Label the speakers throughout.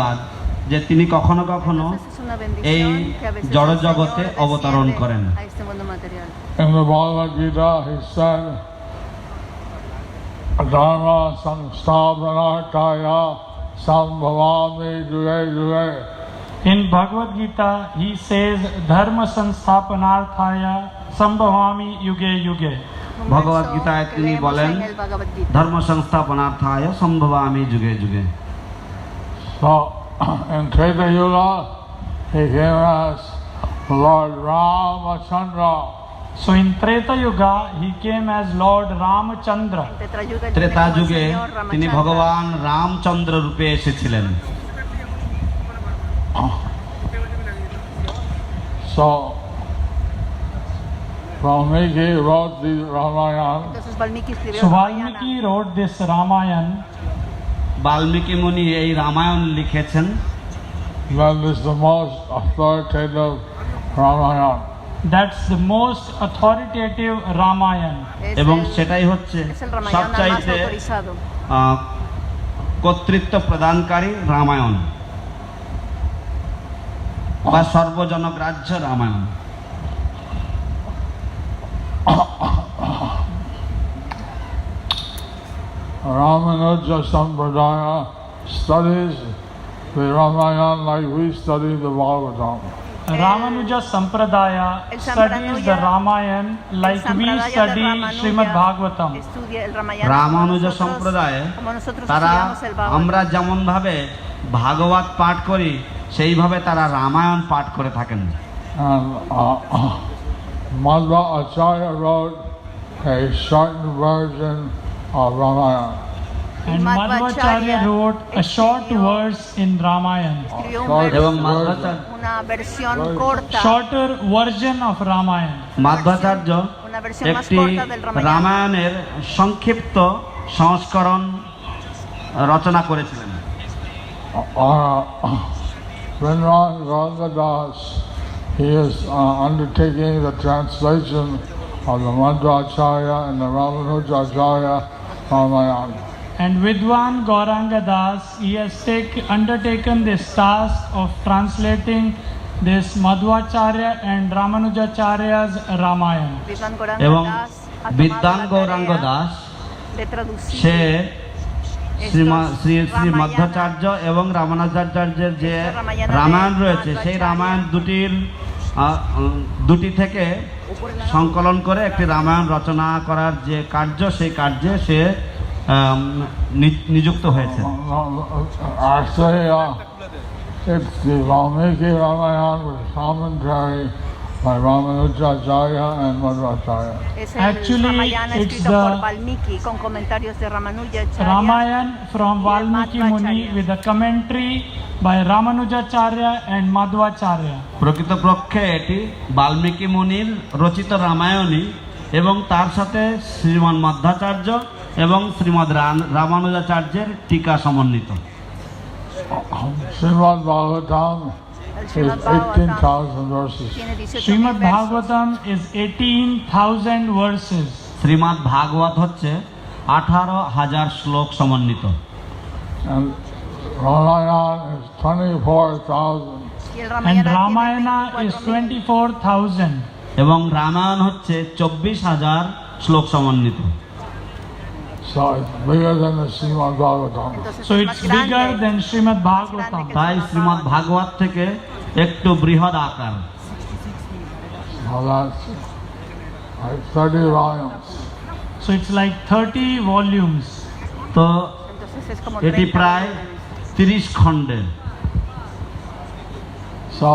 Speaker 1: বাদ যে তিনি কখনো কখনো এই জড় জগতে অবতরণ করেন।
Speaker 2: In the Bhagavad Gita, he said, Dharma samsthapanarthaya sambhavami yuge yuge.
Speaker 3: In Bhagavad Gita, he says, Dharma sansthapanarthaya sambhavami yuge yuge.
Speaker 1: ভগবদ গীতায় তিনি বলেন ধর্ম সংস্থাপনার্থায় সম্ভবামি যুগে যুগে।
Speaker 2: So in Treta Yuga, he came as Lord Ramachandra.
Speaker 3: So in Treta Yuga, he came as Lord Ramachandra.
Speaker 1: Treta যুগে তিনি ভগবান রামচন্দ্র রূপে এসেছিলেন।
Speaker 2: So Valmiki wrote the Ramayana.
Speaker 3: So Valmiki wrote this Ramayana.
Speaker 1: Valmiki মুনি এই রামায়ণ লিখেছেন।
Speaker 2: That is the most authoritative Ramayana.
Speaker 3: That's the most authoritative Ramayana.
Speaker 1: এবং সেটাই হচ্ছে সবচাইতে কর্তৃত্ব প্রদানকারী রামায়ণ বা সর্বজনগ্রাহ্য Ramayana.
Speaker 2: Ramanuja Sampradaya studies the Ramayana like we study the Bhagavatam.
Speaker 3: Ramanuja Sampradaya studies the Ramayana like we study Srimad Bhagavatam.
Speaker 1: Ramanuj সম্প্রদায়ে তারা আমরা যেমন ভাবে ভাগবত পাঠ করি সেইভাবে তারা রামায়ণ পাঠ করে থাকেন।
Speaker 2: And Madhva Acharya wrote a shortened version of Ramayana.
Speaker 3: And Madhvacharya wrote a short verse in Ramayana.
Speaker 1: এবং মাধ্বাচার্য
Speaker 3: Shorter version of Ramayana.
Speaker 1: মাধ্বাচার্য একটি রামায়ণের সংক্ষিপ্ত সংস্করণ রচনা করেছিলেন।
Speaker 2: Vrinran Rangadas, he is undertaking the translation of the Madhvacharya and the Ramanujacharya Ramayana.
Speaker 3: And Vidwan Gauranga Das, he has undertaken this task of translating this Madhvacharya and Ramanujacharya's Ramayana.
Speaker 1: এবং বিদ্বান গৌরাঙ্গ দাস সে শ্রী মধ্বাচার্য এবং রামানুজাচার্যের যে রামায়ণ রয়েছে সেই রামায়ণ দুটি থেকে সংকলন করে একটি রামায়ণ রচনা করার যে কার্য সেই কার্যে সে নিযুক্ত হয়েছে।
Speaker 2: It's the Valmiki Ramayana with commentary by Ramanujacharya and Madhvacharya.
Speaker 3: Actually, it's the Ramayana from Valmiki Muni with a commentary by Ramanujacharya and Madhvacharya.
Speaker 1: প্রকৃতপক্ষে এটি বাল্মীকি মুনির রচিত রামায়ণই এবং তার সাথে শ্রীমৎ মধ্বাচার্য এবং শ্রীমৎ রামানুজাচার্যের টিকা সমন্বিত।
Speaker 2: Srimad Bhagavatam is 18,000 verses.
Speaker 3: Srimad Bhagavatam is 18,000 verses.
Speaker 1: Srimat ভাগবত হচ্ছে 18,000 শ্লোক সমন্বিত।
Speaker 2: And Ramayana is 24,000.
Speaker 3: And Ramayana is 24,000.
Speaker 1: এবং রামায়ণ হচ্ছে 24,000 শ্লোক সমন্বিত।
Speaker 2: So it's bigger than the Srimad Bhagavatam.
Speaker 3: So it's bigger than Srimad Bhagavatam.
Speaker 1: তাই শ্রীমৎ ভাগবত থেকে একটু বৃহৎ আকার।
Speaker 2: So that's like 30 volumes.
Speaker 3: So it's like 30 volumes.
Speaker 1: তো এটি প্রায় 30 খণ্ডে।
Speaker 2: So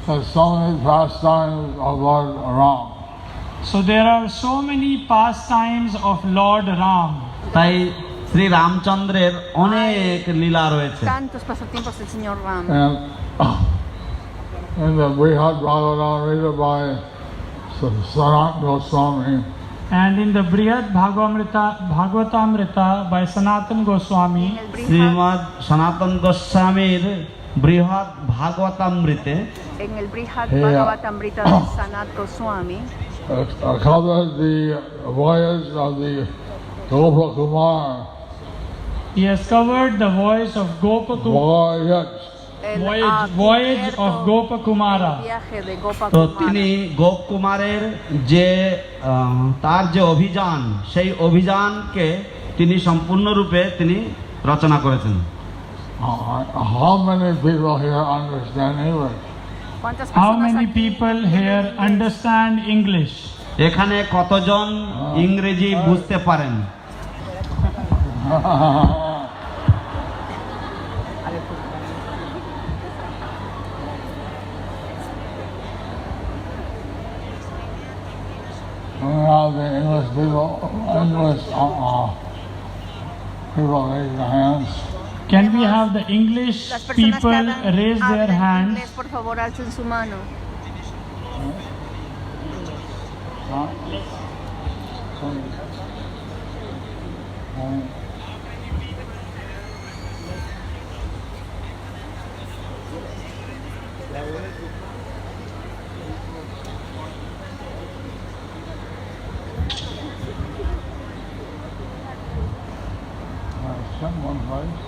Speaker 2: there's so many pastimes of Lord Ram.
Speaker 3: So there are so many pastimes of Lord Ram.
Speaker 1: তাই শ্রী রামচন্দ্রের অনেক লীলা রয়েছে।
Speaker 4: Tantos pasatiempos del señor Ram.
Speaker 2: And in the Brihad Bhagavatam written by Sanat Goswami,
Speaker 3: And in the Brihad Bhagavatamrita by Sanatan Goswami,
Speaker 1: Srimat সনাতন গোস্বামীর বৃহৎ ভাগবতামৃতে
Speaker 4: En el Brihad Bhagavatamrita de Sanat Goswami
Speaker 2: covered the voyage of the Gopakumar
Speaker 3: He has covered the voice of
Speaker 2: voyage.
Speaker 4: El
Speaker 3: voyage of
Speaker 4: cubierto
Speaker 3: Gopakumara.
Speaker 4: el viaje de
Speaker 1: তো
Speaker 4: Gopakumara.
Speaker 1: তিনি গোপ কুমারের যে তার যে অভিযান, সেই অভিযানকে তিনি সম্পূর্ণরূপে তিনি রচনা করেছেন।
Speaker 2: How many people here understand English?
Speaker 4: ¿Cuántas
Speaker 3: How
Speaker 4: personas
Speaker 3: many
Speaker 4: aquí
Speaker 3: people
Speaker 4: entienden
Speaker 3: here
Speaker 4: inglés?
Speaker 3: understand English?
Speaker 1: এখানে কতজন ইংরেজি বুঝতে পারেন?
Speaker 2: Now the English people, people raise their hands.
Speaker 3: Can we have the English
Speaker 4: Las personas
Speaker 3: people
Speaker 4: que hablan,
Speaker 3: raise their
Speaker 4: hablan
Speaker 3: hands?
Speaker 4: inglés, por favor, alcen su mano.
Speaker 2: One place.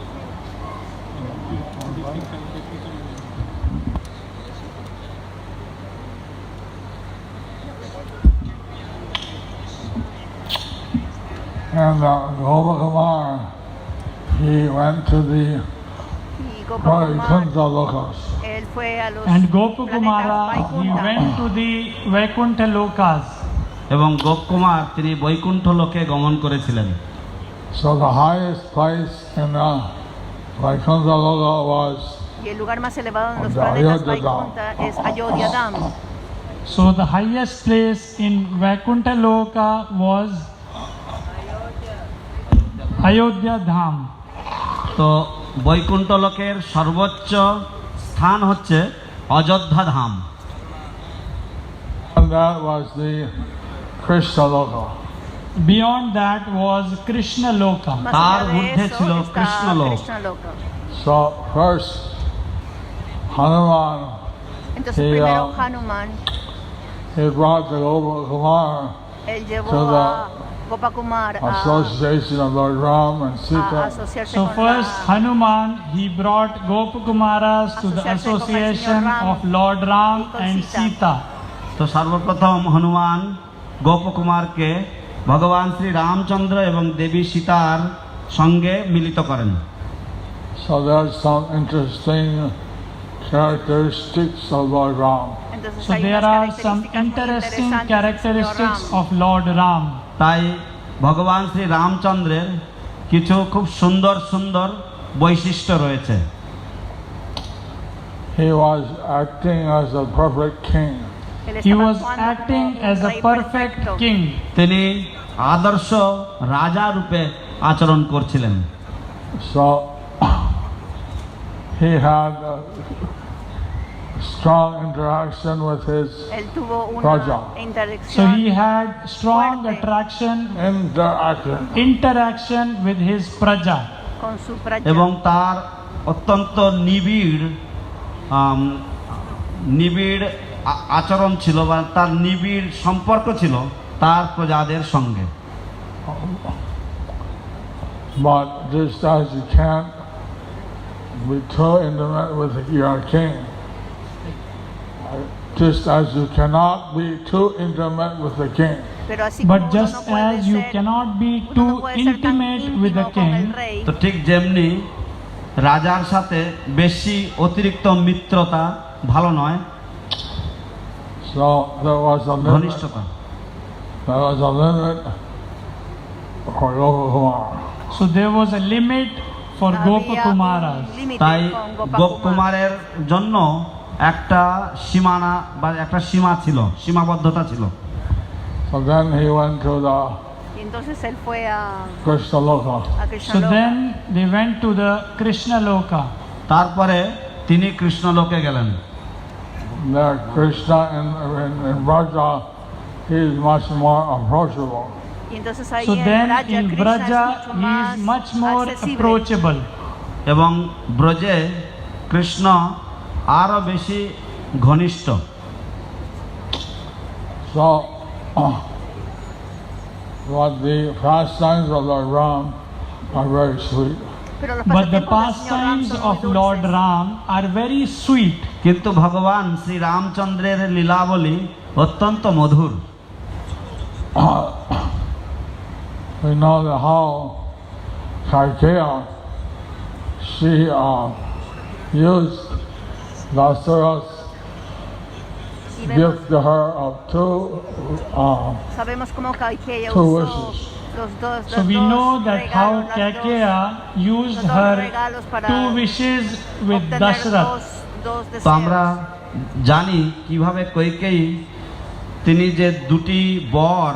Speaker 2: And Gopakumar, he went to the
Speaker 4: Y Gopakumar,
Speaker 2: Vaikuntha Lokas.
Speaker 4: él fue a los
Speaker 3: And
Speaker 4: planetas
Speaker 3: Gopakumara, he
Speaker 4: Vaikuntha.
Speaker 3: went to the Vaikuntha Lokas.
Speaker 1: এবং গোপ কুমার তিনি বৈকুণ্ঠ লোকে গমন করেছিলেন।
Speaker 2: So the highest place in the Vaikuntha Loka was
Speaker 4: Y el lugar más elevado en los
Speaker 2: The
Speaker 4: planetas
Speaker 2: Ayodhya Dham.
Speaker 4: Vaikuntha es Ayodhya Dham.
Speaker 3: So the highest place in Vaikuntha Loka was Ayodhya Dham.
Speaker 1: তো বৈকুণ্ঠ লোকের সর্বোচ্চ স্থান হচ্ছে অযোধ্যা ধাম।
Speaker 2: And that was the Krishna Loka.
Speaker 3: Beyond that was Krishna Loka.
Speaker 4: Más
Speaker 1: তার
Speaker 4: allá de
Speaker 1: ঊর্ধ্বে
Speaker 4: eso
Speaker 1: ছিল
Speaker 4: está
Speaker 1: Krishnalok.
Speaker 4: Krishnaloka.
Speaker 2: So first, Hanuman,
Speaker 4: Entonces
Speaker 2: Sí,
Speaker 4: primero
Speaker 2: ah.
Speaker 4: Hanuman,
Speaker 2: he brought the Gopakumar
Speaker 4: él llevó
Speaker 2: to the
Speaker 4: a Gopakumar
Speaker 2: association of Lord Ram and
Speaker 4: a
Speaker 2: Sita.
Speaker 4: asociarse
Speaker 3: So
Speaker 4: con
Speaker 3: first
Speaker 4: la,
Speaker 3: Hanuman, he brought Gopakumaras to the
Speaker 4: Asociarse con el
Speaker 3: association
Speaker 4: Señor Ram
Speaker 3: of Lord Ram
Speaker 4: y con
Speaker 3: and
Speaker 4: Sita.
Speaker 3: Sita.
Speaker 1: তো সর্বপ্রথম হনুমান গোপকুমারকে ভগবান শ্রী রামচন্দ্র এবং দেবী সীতার সঙ্গে মিলিত করেন।
Speaker 2: So there's some interesting characteristics of Lord Ram.
Speaker 4: entonces
Speaker 3: So
Speaker 4: hay
Speaker 3: there
Speaker 4: unas
Speaker 3: are some
Speaker 4: características muy
Speaker 3: interesting
Speaker 4: interesantes del Señor
Speaker 3: characteristics
Speaker 4: Ram.
Speaker 3: of Lord Ram.
Speaker 1: তাই ভগবান শ্রী রামচন্দ্রের কিছু খুব সুন্দর সুন্দর বৈশিষ্ট্য রয়েছে।
Speaker 2: He was acting as a perfect king.
Speaker 4: Él
Speaker 3: He
Speaker 4: estaba
Speaker 3: was
Speaker 4: actuando
Speaker 3: acting
Speaker 4: como un
Speaker 3: as a
Speaker 4: rey
Speaker 3: perfect
Speaker 4: perfecto.
Speaker 3: king.
Speaker 1: তিনি আদর্শ রাজা রূপে আচরণ করছিলেন।
Speaker 2: So he had a strong interaction with his
Speaker 4: Él tuvo
Speaker 2: Raja.
Speaker 4: una
Speaker 3: So
Speaker 4: interacción
Speaker 3: he had strong
Speaker 2: interaction.
Speaker 3: interaction with his praja.
Speaker 4: con su praja.
Speaker 1: এবং তার অত্যন্ত নিবিড় আচরণ ছিল বা তার নিবিড় সম্পর্ক ছিল তার প্রজাদের সঙ্গে।
Speaker 2: But just as you can't be too intimate with your king, just as you cannot be too intimate with the king,
Speaker 4: Pero así como
Speaker 3: But
Speaker 4: uno
Speaker 3: just
Speaker 4: no puede
Speaker 3: as you
Speaker 4: ser-
Speaker 3: cannot be
Speaker 4: uno no
Speaker 3: too
Speaker 4: puede ser tan
Speaker 3: intimate with the
Speaker 4: íntimo con el
Speaker 3: king,
Speaker 4: rey,
Speaker 1: তো ঠিক যেমনি রাজার সাথে বেশি অতিরিক্ত মিত্রতা ভালো নয়,
Speaker 2: so there was a limit.
Speaker 1: ঘনিষ্ঠতা।
Speaker 2: There was a limit for Gopakumar.
Speaker 3: so there was a limit for
Speaker 4: había
Speaker 3: Gopakumaras.
Speaker 4: un límite
Speaker 1: তাই
Speaker 4: con Gopakumar.
Speaker 1: গোপকুমারের জন্য একটা সীমানা বা একটা সীমা ছিল, সীমাবদ্ধতা ছিল।
Speaker 2: So then he went to the
Speaker 4: Y entonces él fue a
Speaker 2: Krishna Loka.
Speaker 3: So
Speaker 4: Krishnaloka.
Speaker 3: then they went to the Krishna Loka.
Speaker 1: তারপরে তিনি কৃষ্ণলোকে গেলেন।
Speaker 2: There, Krishna in Braja, he is much more approachable.
Speaker 4: Y entonces ahí
Speaker 3: So
Speaker 4: en
Speaker 3: then
Speaker 4: Braja,
Speaker 3: in
Speaker 4: Krishna
Speaker 3: Braja
Speaker 4: es mucho
Speaker 3: he
Speaker 4: más
Speaker 3: is much more
Speaker 4: accesible.
Speaker 3: approachable.
Speaker 1: এবং ব্রজে কৃষ্ণ আরো বেশি ঘনিষ্ঠ।
Speaker 2: So, but the pastimes of Lord Ram are very sweet.
Speaker 4: Pero los
Speaker 3: But the
Speaker 4: pasatiempos del Señor Ram
Speaker 3: pastimes
Speaker 4: son muy
Speaker 3: of Lord
Speaker 4: dulces.
Speaker 3: Ram are very sweet.
Speaker 1: কিন্তু ভগবান শ্রী রামচন্দ্রের লীলাবলী অত্যন্ত মধুর।
Speaker 2: We know that how Kaikeya, she used Dasarath's
Speaker 4: Y vemos-
Speaker 2: gift to her of
Speaker 4: Sabemos cómo Kaikeya
Speaker 2: two
Speaker 4: usó
Speaker 2: wishes.
Speaker 3: So we know that how Kaikeya used
Speaker 4: los dos
Speaker 3: her
Speaker 4: regalos para
Speaker 3: 2 wishes with
Speaker 4: obtener
Speaker 3: Dashrath.
Speaker 4: dos
Speaker 1: তো আমরা
Speaker 4: deseos.
Speaker 1: জানি কিভাবে কৈকেয়ী তিনি যে দুটি বর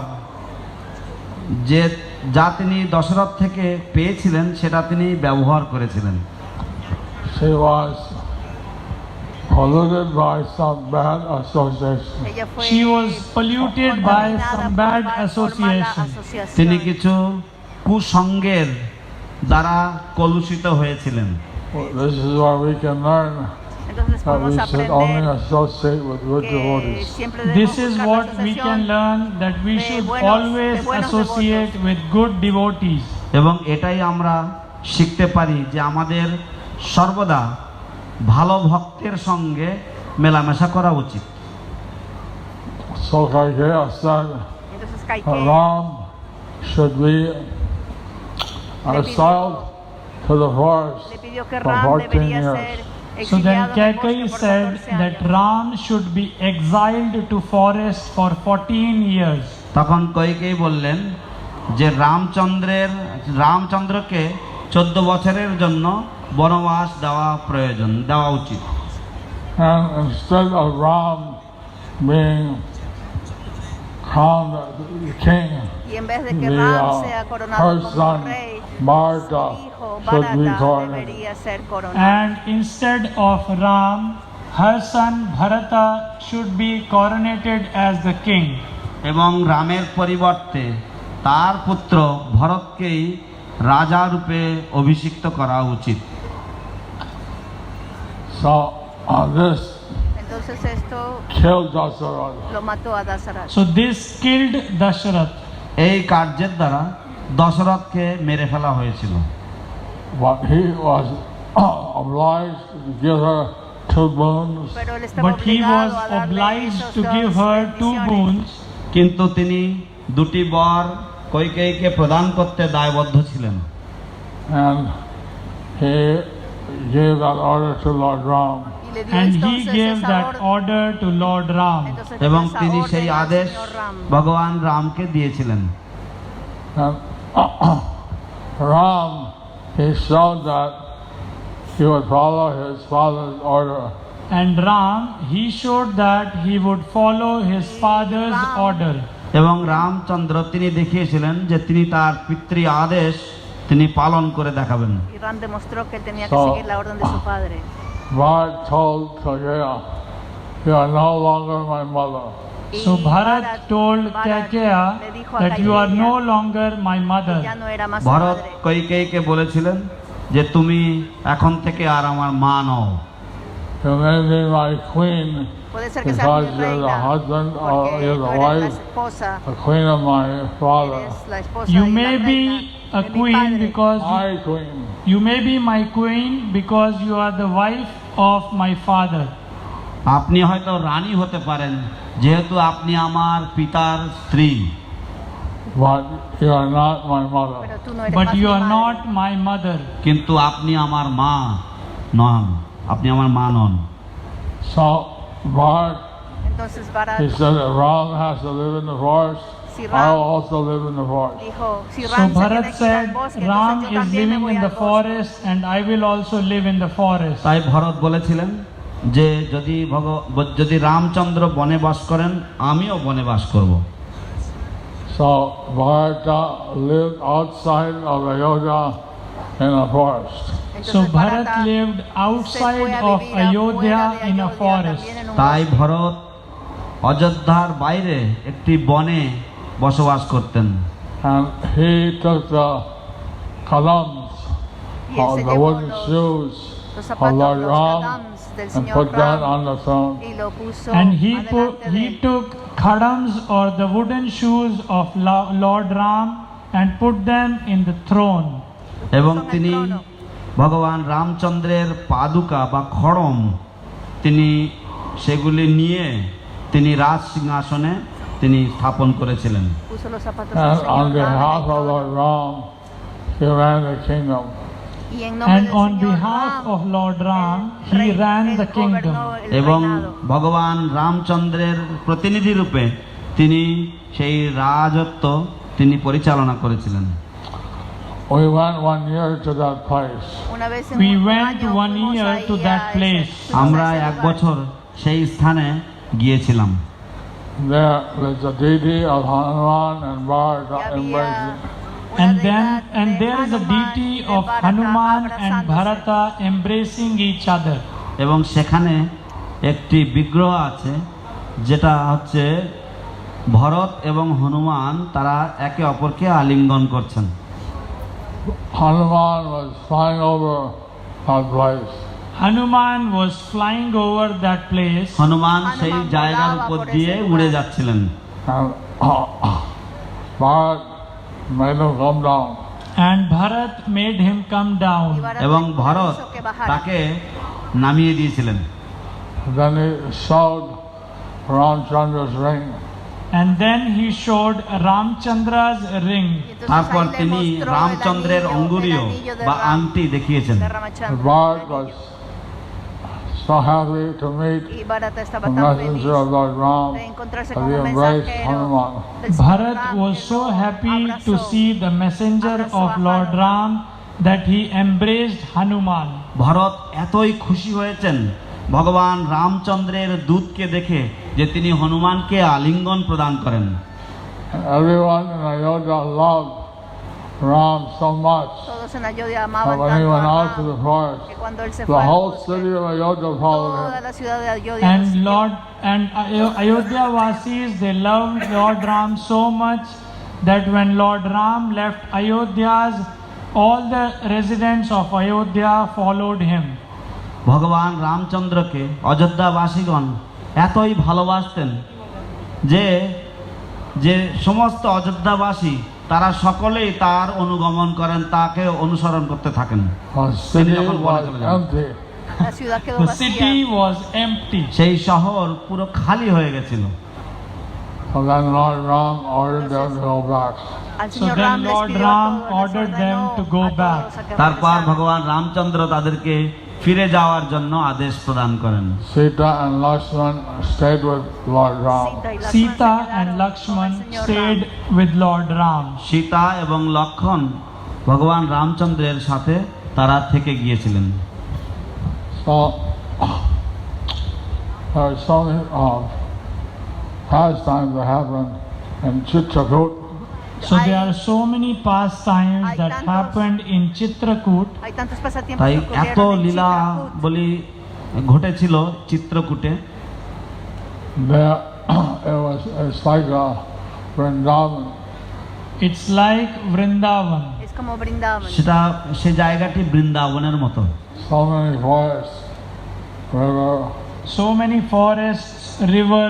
Speaker 1: যা তিনি দশরথ থেকে পেয়েছিলেন সেটা তিনি ব্যবহার করেছিলেন।
Speaker 2: She was polluted by some bad association.
Speaker 4: Ella fue
Speaker 3: She was polluted by
Speaker 4: contaminada
Speaker 3: some
Speaker 4: por
Speaker 3: bad
Speaker 4: mala
Speaker 3: association.
Speaker 4: asociación.
Speaker 1: তিনি কিছু কুসঙ্গের দ্বারা কলুষিত হয়েছিলেন।
Speaker 2: This is where we can learn
Speaker 4: Entonces
Speaker 2: that we
Speaker 4: podemos
Speaker 2: should only
Speaker 4: aprender
Speaker 2: associate with good
Speaker 4: que
Speaker 2: devotees.
Speaker 4: siempre
Speaker 3: This
Speaker 4: debemos
Speaker 3: is
Speaker 4: buscar la
Speaker 3: what we
Speaker 4: asociación
Speaker 3: can learn, that we
Speaker 4: de
Speaker 3: should
Speaker 4: buenos-
Speaker 3: always
Speaker 4: de buenos
Speaker 3: associate with good devotees.
Speaker 1: এবং এটাই আমরা শিখতে পারি যে আমাদের সর্বদা ভালো ভক্তের সঙ্গে মেলামেশা করা উচিত।
Speaker 2: So Kaikeya said
Speaker 4: Entonces
Speaker 2: that
Speaker 4: Kaikeya
Speaker 2: Ram should be exiled to the forest
Speaker 4: le pidió que
Speaker 2: for
Speaker 4: Ram
Speaker 2: 14
Speaker 4: debería
Speaker 2: years.
Speaker 4: ser
Speaker 3: So then
Speaker 4: exiliado en el
Speaker 3: Kaikeyi
Speaker 4: bosque por
Speaker 3: said
Speaker 4: 14
Speaker 3: that
Speaker 4: años.
Speaker 3: Ram should be exiled to forest for 14 years.
Speaker 1: তখন কৈকেয়ী বললেন যে রামচন্দ্রকে 14 বছরের জন্য বনবাস দেওয়া উচিত।
Speaker 2: And instead of Ram being crowned king,
Speaker 4: Y en vez de que
Speaker 2: the
Speaker 4: Ram sea
Speaker 2: her
Speaker 4: coronado como
Speaker 2: son
Speaker 4: rey,
Speaker 2: Bharata
Speaker 4: su hijo
Speaker 2: should be
Speaker 4: Bharata
Speaker 2: coronated.
Speaker 4: debería ser coronado.
Speaker 3: And instead of Ram, her son Bharata should be coronated as the king.
Speaker 1: এবং রামের পরিবর্তে তার পুত্র ভরতকেই রাজা রূপে অভিষিক্ত করা উচিত।
Speaker 2: So this
Speaker 4: Entonces esto
Speaker 2: killed Dasarath.
Speaker 4: lo mató a Dasarath.
Speaker 3: So this killed Dashrath.
Speaker 1: এই কার্যের দ্বারা দশরথকে মেরে ফেলা হয়েছিল।
Speaker 2: But he was obliged to give her 2 boons.
Speaker 4: Pero él estaba
Speaker 3: But he was
Speaker 4: obligado a darle
Speaker 3: obliged
Speaker 4: esos
Speaker 3: to
Speaker 4: dos
Speaker 3: give her 2
Speaker 4: bendiciones.
Speaker 3: boons.
Speaker 1: কিন্তু তিনি দুটি বর কৈকেয়ীকে প্রদান করতে দায়বদ্ধ ছিলেন।
Speaker 2: And he gave that order to Lord Ram.
Speaker 4: Y le dio
Speaker 3: And he
Speaker 4: entonces
Speaker 3: gave
Speaker 4: esa
Speaker 3: that
Speaker 4: orden.
Speaker 3: order to Lord Ram.
Speaker 4: Entonces
Speaker 1: এবং
Speaker 4: dio esa
Speaker 1: তিনি
Speaker 4: orden
Speaker 1: সেই
Speaker 4: al
Speaker 1: আদেশ
Speaker 4: señor Ram.
Speaker 1: ভগবান রামকে দিয়েছিলেন।
Speaker 2: And Ram, he showed that he would follow his father's order.
Speaker 3: And Ram, he showed that he would follow his father's
Speaker 4: Ram.
Speaker 3: order.
Speaker 1: এবং রামচন্দ্র তিনি দেখিয়েছিলেন যে তিনি তার পিতৃ আদেশ তিনি পালন করে দেখাবেন।
Speaker 4: Y Ram demostró que él tenía que
Speaker 2: So-
Speaker 4: seguir la orden de su padre.
Speaker 2: Bharat told Kaikeya, "You are no longer my mother."
Speaker 4: Y
Speaker 3: So Bharat told
Speaker 4: Bharat
Speaker 3: Kaikeya
Speaker 4: le dijo a
Speaker 3: that you are
Speaker 4: Kaikeya
Speaker 3: no longer my
Speaker 4: que
Speaker 3: mother.
Speaker 4: ya no era más su
Speaker 1: Bharat
Speaker 4: madre.
Speaker 1: কৈকেয়ীকে বলেছিলেন যে তুমি এখন থেকে আর আমার মা নও।
Speaker 2: You may be my queen,
Speaker 4: Puede ser que seas
Speaker 2: because
Speaker 4: mi
Speaker 2: you're the
Speaker 4: reina,
Speaker 2: husband or
Speaker 4: porque
Speaker 2: you're
Speaker 4: tú
Speaker 2: the
Speaker 4: eres la
Speaker 2: wife,
Speaker 4: esposa,
Speaker 2: the queen of my father,
Speaker 4: eres la esposa
Speaker 3: You
Speaker 4: y la
Speaker 3: may
Speaker 4: reina
Speaker 3: be a
Speaker 4: de mi
Speaker 3: queen
Speaker 4: padre.
Speaker 3: because
Speaker 2: my queen.
Speaker 3: you may be my queen because you are the wife of my father.
Speaker 1: আপনি হয়তো রানী হতে পারেন যেহেতু আপনি আমার পিতার স্ত্রী,
Speaker 2: But you are not my mother.
Speaker 4: Pero tú no eres
Speaker 3: But
Speaker 4: más
Speaker 3: you
Speaker 4: mi
Speaker 3: are
Speaker 4: madre.
Speaker 3: not my mother.
Speaker 1: কিন্তু আপনি আমার মা নন, আপনি আমার মা নন।
Speaker 2: So Bharat,
Speaker 4: Entonces Bharat
Speaker 2: he said that Ram has to live in the forest.
Speaker 4: Si
Speaker 2: I
Speaker 4: Ram
Speaker 2: will also live in the forest.
Speaker 4: dijo, si
Speaker 3: So
Speaker 4: Ram se
Speaker 3: Bharat
Speaker 4: tiene que ir al
Speaker 3: said,
Speaker 4: bosque,
Speaker 3: Ram
Speaker 4: entonces yo
Speaker 3: is
Speaker 4: también me
Speaker 3: living
Speaker 4: voy
Speaker 3: in
Speaker 4: al
Speaker 3: the
Speaker 4: bosque.
Speaker 3: forest and I will also live in the forest.
Speaker 1: তাই ভরত বলেছিলেন যে যদি রামচন্দ্র বনে বাস করেন আমিও বনে বাস করব।
Speaker 2: So Bharata lived outside of Ayodhya in a forest.
Speaker 4: Entonces
Speaker 3: So Bharat
Speaker 4: Bharata
Speaker 3: lived
Speaker 4: se
Speaker 3: outside
Speaker 4: fue a
Speaker 3: of
Speaker 4: vivir afuera
Speaker 3: Ayodhya
Speaker 4: de
Speaker 3: in a
Speaker 4: Ayodhya
Speaker 3: forest.
Speaker 4: también en un
Speaker 1: তাই
Speaker 4: bosque.
Speaker 1: ভরত অযোধ্যার বাইরে একটি বনে বসবাস করতেন।
Speaker 2: And he took the kadams,
Speaker 4: Y él se
Speaker 2: the
Speaker 4: llevó
Speaker 2: wooden
Speaker 4: los
Speaker 2: shoes of
Speaker 4: zapatos,
Speaker 2: Lord
Speaker 4: los
Speaker 2: Ram,
Speaker 4: kadams del
Speaker 2: and
Speaker 4: señor
Speaker 2: put that
Speaker 4: Ram
Speaker 2: on the throne.
Speaker 4: y lo puso
Speaker 3: And
Speaker 4: adelante de
Speaker 3: he
Speaker 4: él.
Speaker 3: took khadams or the wooden shoes of Lord Ram and put them in the throne.
Speaker 1: এবং
Speaker 4: Son el
Speaker 1: তিনি
Speaker 4: trono.
Speaker 1: ভগবান রামচন্দ্রের পাদুকা বা খড়ম তিনি সেগুলি নিয়ে তিনি রাজ সিংহাসনে তিনি স্থাপন করেছিলেন।
Speaker 4: Puso los zapatos del
Speaker 2: And on
Speaker 4: Señor
Speaker 2: behalf
Speaker 4: Rama
Speaker 2: of Lord Ram, he ran the kingdom.
Speaker 4: y en nombre
Speaker 3: And
Speaker 4: del
Speaker 3: on
Speaker 4: Señor
Speaker 3: behalf
Speaker 4: Ram,
Speaker 3: of Lord Ram,
Speaker 4: él
Speaker 3: he
Speaker 4: rey-
Speaker 3: ran
Speaker 4: él
Speaker 3: the kingdom.
Speaker 4: gobernó el
Speaker 1: এবং
Speaker 4: reinado.
Speaker 1: ভগবান রামচন্দ্রের প্রতিনিধি রূপে তিনি সেই রাজত্ব তিনি পরিচালনা করেছিলেন।
Speaker 2: We went 1 year to that place.
Speaker 4: Una vez en
Speaker 3: We
Speaker 4: un
Speaker 3: went
Speaker 4: año
Speaker 3: 1
Speaker 4: fuimos
Speaker 3: year
Speaker 4: ahí
Speaker 3: to
Speaker 4: a
Speaker 3: that
Speaker 4: ese-
Speaker 3: place.
Speaker 4: fuimos a
Speaker 1: আমরা
Speaker 4: ese
Speaker 1: 1
Speaker 4: lugar.
Speaker 1: বছর সেই স্থানে গিয়েছিলাম।
Speaker 2: There was a deity of Hanuman and
Speaker 4: Y
Speaker 2: Bharata
Speaker 4: había
Speaker 2: embracing.
Speaker 4: una
Speaker 3: And
Speaker 4: deidad de
Speaker 3: there is a
Speaker 4: Hanuman
Speaker 3: deity
Speaker 4: y de
Speaker 3: of
Speaker 4: Bharata
Speaker 3: Hanuman and
Speaker 4: abrazándose.
Speaker 3: Bharata embracing each other.
Speaker 1: এবং সেখানে একটি বিগ্রহ আছে যেটা হচ্ছে ভরত এবং হনুমান তারা একে অপরকে আলিঙ্গন করছেন।
Speaker 2: Hanuman was flying over that place.
Speaker 3: Hanuman was flying over that place,
Speaker 1: Hanuman সেই
Speaker 4: হনুমান
Speaker 1: জায়গার
Speaker 4: volaba
Speaker 1: উপর
Speaker 4: por
Speaker 1: দিয়ে
Speaker 4: ese lugar.
Speaker 1: উড়ে যাচ্ছিলেন
Speaker 2: And Bharat made him come down.
Speaker 3: and Bharat made him come
Speaker 4: Y
Speaker 3: down.
Speaker 4: Bharata
Speaker 1: এবং
Speaker 4: hizo
Speaker 1: ভরত
Speaker 4: que bajara.
Speaker 1: তাকে নামিয়ে দিয়েছিলেন।
Speaker 2: Then he showed Ramchandra's ring.
Speaker 3: And then he showed Ramchandra's ring.
Speaker 4: Y entonces
Speaker 1: তারপর
Speaker 4: ahí le
Speaker 1: তিনি
Speaker 4: mostró el
Speaker 1: রামচন্দ্রের
Speaker 4: anillo
Speaker 1: অঙ্গুরীয়
Speaker 4: de
Speaker 1: বা
Speaker 4: Ram-
Speaker 1: আংটি দেখিয়েছেন।
Speaker 4: de Ramachandra,
Speaker 2: Bharat
Speaker 4: el
Speaker 2: was
Speaker 4: anillo.
Speaker 2: so happy to meet
Speaker 4: Y Bharata estaba
Speaker 2: the
Speaker 4: tan feliz
Speaker 2: messenger of Lord Ram
Speaker 4: de encontrarse
Speaker 2: that
Speaker 4: con
Speaker 2: he
Speaker 4: un
Speaker 2: embraced
Speaker 4: mensajero
Speaker 2: Hanuman.
Speaker 4: del Señor
Speaker 3: Bharat
Speaker 4: Ram,
Speaker 3: was
Speaker 4: que
Speaker 3: so
Speaker 4: lo
Speaker 3: happy to
Speaker 4: abrazó.
Speaker 3: see the messenger
Speaker 4: Abrazó
Speaker 3: of
Speaker 4: a
Speaker 3: Lord
Speaker 4: Hanuman.
Speaker 3: Ram that he embraced Hanuman.
Speaker 1: Bharat এতই খুশি হয়েছেন ভগবান রামচন্দ্রের দূতকে দেখে যে তিনি হনুমানকে আলিঙ্গন প্রদান করেন।
Speaker 2: And everyone in Ayodhya loved Ram so much
Speaker 4: Todos en Ayodhya
Speaker 2: that
Speaker 4: amaban
Speaker 2: when he
Speaker 4: tanto
Speaker 2: went
Speaker 4: a
Speaker 2: out to the
Speaker 4: Ram,
Speaker 2: forest,
Speaker 4: que cuando él se
Speaker 2: the
Speaker 4: fue al
Speaker 2: whole
Speaker 4: bosque,
Speaker 2: city of Ayodhya followed
Speaker 4: toda
Speaker 2: him.
Speaker 4: la ciudad de Ayodhya
Speaker 3: And
Speaker 4: lo siguió.
Speaker 3: Lord and Ayodhya Vasis, they loved Lord Ram so much that when Lord Ram left Ayodhya's, all the residents of Ayodhya followed him.
Speaker 1: ভগবান রামচন্দ্রকে অযোধ্যাবাসীগণ এতই ভালোবাসতেন যে যে সমস্ত অযোধ্যাবাসী তারা সকলেই তার অনুগমন করেন, তাকে অনুসরণ করতে থাকেন।
Speaker 2: The city was empty.
Speaker 4: La ciudad quedó
Speaker 3: The
Speaker 4: vacía.
Speaker 3: city was empty.
Speaker 1: সেই শহর পুরো খালি হয়ে গেছিল।
Speaker 2: So then Lord Ram ordered them to go back.
Speaker 4: Al
Speaker 3: So
Speaker 4: Señor
Speaker 3: then
Speaker 4: Ram les
Speaker 3: Lord
Speaker 4: pidió a
Speaker 3: Ram
Speaker 4: todos, les
Speaker 3: ordered them
Speaker 4: ordenó
Speaker 3: to go
Speaker 4: a
Speaker 3: back.
Speaker 4: todos a que
Speaker 1: তারপর
Speaker 4: regresaran.
Speaker 1: ভগবান রামচন্দ্র তাদেরকে ফিরে যাওয়ার জন্য আদেশ প্রদান করেন।
Speaker 2: Sita and Lakshman stayed with Lord Ram.
Speaker 4: Sita y Lakshman
Speaker 3: Sita
Speaker 4: se quedaron
Speaker 3: and
Speaker 4: con
Speaker 3: Lakshman
Speaker 4: el Señor
Speaker 3: stayed
Speaker 4: Ram.
Speaker 3: with Lord Ram.
Speaker 1: Sita এবং লক্ষ্মণ ভগবান রামচন্দ্রের সাথে তারা থেকে গিয়েছিলেন।
Speaker 2: So there are so many pastimes that happen in Chitrakoot.
Speaker 3: So there are so many pastimes
Speaker 4: Hay
Speaker 3: that
Speaker 4: tantos-
Speaker 3: happened in Chitrakoot.
Speaker 4: Hay tantos pasatiempos
Speaker 1: তাই
Speaker 4: que
Speaker 1: এত
Speaker 4: ocurrieron en
Speaker 1: লীলা
Speaker 4: Chitrakoot.
Speaker 1: বলি ঘটেছিল চিত্রকূটে।
Speaker 2: There it's like a Vrindavan.
Speaker 3: It's like Vrindavan.
Speaker 4: Es como Brindavan.
Speaker 1: সেটা সে জায়গাটি বৃন্দাবনের মতো।
Speaker 2: So many forests, river,
Speaker 3: So many forests, river,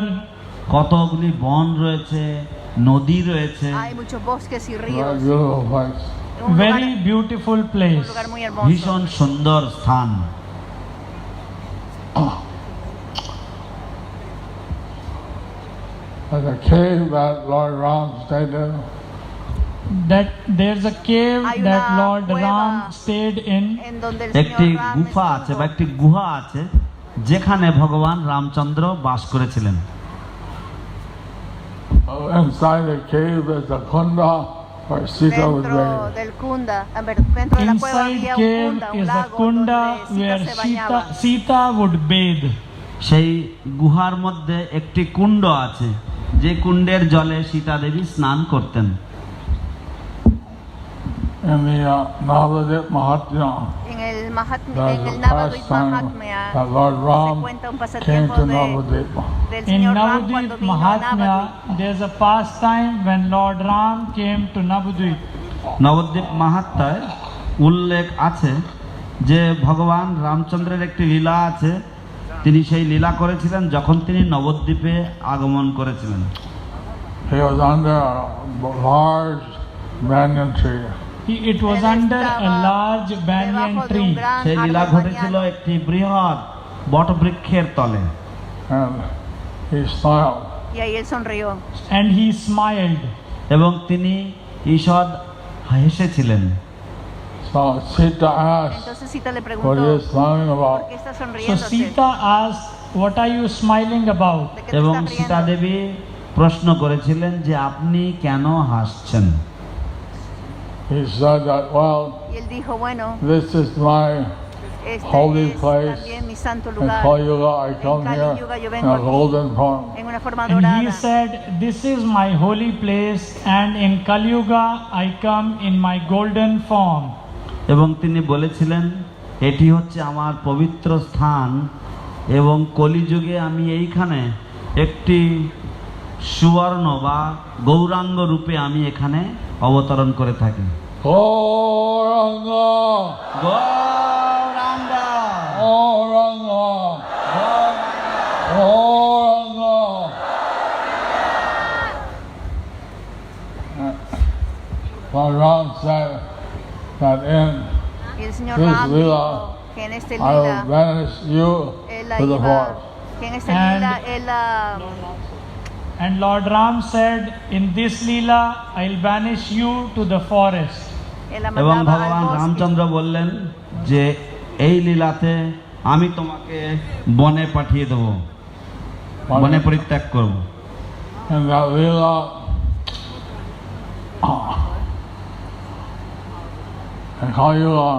Speaker 1: কতগুলি বন রয়েছে, নদী রয়েছে,
Speaker 4: Hay muchos bosques y
Speaker 2: very
Speaker 4: ríos.
Speaker 2: beautiful place.
Speaker 4: Un
Speaker 3: very beautiful
Speaker 4: un
Speaker 3: place.
Speaker 4: lugar muy hermoso.
Speaker 1: ভীষণ সুন্দর স্থান।
Speaker 2: There's a cave that Lord Ram stayed in.
Speaker 3: That there's a cave
Speaker 4: Hay
Speaker 3: that
Speaker 4: una
Speaker 3: Lord
Speaker 4: cueva.
Speaker 3: Ram stayed in.
Speaker 4: En donde el
Speaker 1: একটি
Speaker 4: Señor Ram
Speaker 1: গুফা আছে বা
Speaker 4: estuvo.
Speaker 1: একটি গুহা আছে যেখানে ভগবান রামচন্দ্র বাস করেছিলেন।
Speaker 2: Inside the cave is a kunda where Sita was
Speaker 4: Dentro
Speaker 2: bathed.
Speaker 4: del Kunda, dentro de la cueva
Speaker 3: Inside
Speaker 4: había un
Speaker 3: cave
Speaker 4: Kunda, un
Speaker 3: is a
Speaker 4: lago
Speaker 3: kunda
Speaker 4: donde
Speaker 3: where
Speaker 4: Sita se bañaba.
Speaker 3: Sita would bathe.
Speaker 1: সেই গুহার মধ্যে একটি কুণ্ড আছে যে কুণ্ডের জলে সীতা দেবী স্নান করতেন।
Speaker 2: In the Navadip Mahatmya,
Speaker 4: En el
Speaker 2: there's a
Speaker 4: Navadvip
Speaker 2: pastime
Speaker 4: Mahatmya
Speaker 2: that Lord
Speaker 4: se
Speaker 2: Ram
Speaker 4: cuenta un
Speaker 2: came
Speaker 4: pasatiempo
Speaker 2: to
Speaker 4: del
Speaker 2: Navadip.
Speaker 4: Señor
Speaker 3: In
Speaker 4: Ram
Speaker 3: Navadvip
Speaker 4: cuando vino a
Speaker 3: Mahatmya,
Speaker 4: Navadvip.
Speaker 3: there's a pastime when Lord Ram came to Navadvip.
Speaker 1: Nabadwip মাহাত্ম্যায় উল্লেখ আছে যে ভগবান রামচন্দ্রের একটি লীলা আছে, তিনি সেই লীলা করেছিলেন যখন তিনি নবদ্বীপে আগমন করেছিলেন।
Speaker 2: He was under a large banyan tree.
Speaker 3: It was
Speaker 4: Él
Speaker 3: under a
Speaker 4: estaba
Speaker 3: large banyan
Speaker 4: debajo de un
Speaker 3: tree.
Speaker 4: gran
Speaker 1: সেই লীলা
Speaker 4: árbol
Speaker 1: ঘটেছিল
Speaker 4: banano,
Speaker 1: একটি বৃহৎ বটবৃক্ষের তলে,
Speaker 2: and he smiled.
Speaker 4: y ahí él sonrió.
Speaker 3: And he smiled.
Speaker 1: এবং তিনি ঈষৎ হেসেছিলেন।
Speaker 2: So Sita asked,
Speaker 4: Entonces Sita le
Speaker 2: "What
Speaker 4: preguntó,
Speaker 2: are you smiling
Speaker 4: ¿por
Speaker 2: about?"
Speaker 4: qué estás
Speaker 3: So
Speaker 4: sonriéndote?
Speaker 3: Sita asked, "What are you smiling about?"
Speaker 4: ¿De qué te
Speaker 1: এবং
Speaker 4: estás
Speaker 1: Sita
Speaker 4: riendo?
Speaker 1: দেবী প্রশ্ন করেছিলেন যে আপনি কেন হাসছেন?
Speaker 2: He said that, well,
Speaker 4: Y él dijo, bueno,
Speaker 2: this is my
Speaker 4: este
Speaker 2: holy
Speaker 4: es
Speaker 2: place.
Speaker 4: también mi santo
Speaker 2: In
Speaker 4: lugar.
Speaker 2: Kali Yuga, I come
Speaker 4: Kali
Speaker 2: here
Speaker 4: Yuga yo
Speaker 2: in
Speaker 4: vengo
Speaker 2: a
Speaker 4: aquí
Speaker 2: golden form.
Speaker 4: en una forma
Speaker 3: And he
Speaker 4: dorada.
Speaker 3: said, "This is my holy place, and in Kali Yuga I come in my golden form."
Speaker 1: এবং তিনি বলেছিলেন এটি হচ্ছে আমার পবিত্র স্থান এবং কলিযুগে আমি এইখানে একটি সুবর্ণ বা গৌরাঙ্গ রূপে আমি এখানে অবতরণ করে থাকি।
Speaker 2: Gauranga!
Speaker 1: Gauranga!
Speaker 2: Gauranga! Gauranga! Balaram said that in
Speaker 4: Y el señor
Speaker 2: This
Speaker 4: Ram
Speaker 2: lila,
Speaker 4: dijo que en este
Speaker 2: I will
Speaker 4: lila,
Speaker 2: banish you
Speaker 4: él la
Speaker 2: to the
Speaker 4: iba,
Speaker 2: forest.
Speaker 4: que en este
Speaker 3: And-
Speaker 4: lila, él la,
Speaker 3: And Lord Ram said, "In this Leela, I'll banish you to the forest."
Speaker 4: él la
Speaker 1: এবং
Speaker 4: mandaba
Speaker 1: ভগবান
Speaker 4: al bosque.
Speaker 1: Ramchandra বললেন যে এই লীলাতে আমি তোমাকে বনে পাঠিয়ে দেব, বনে পরিত্যাগ করব।
Speaker 2: In that lila, in Kali Yuga,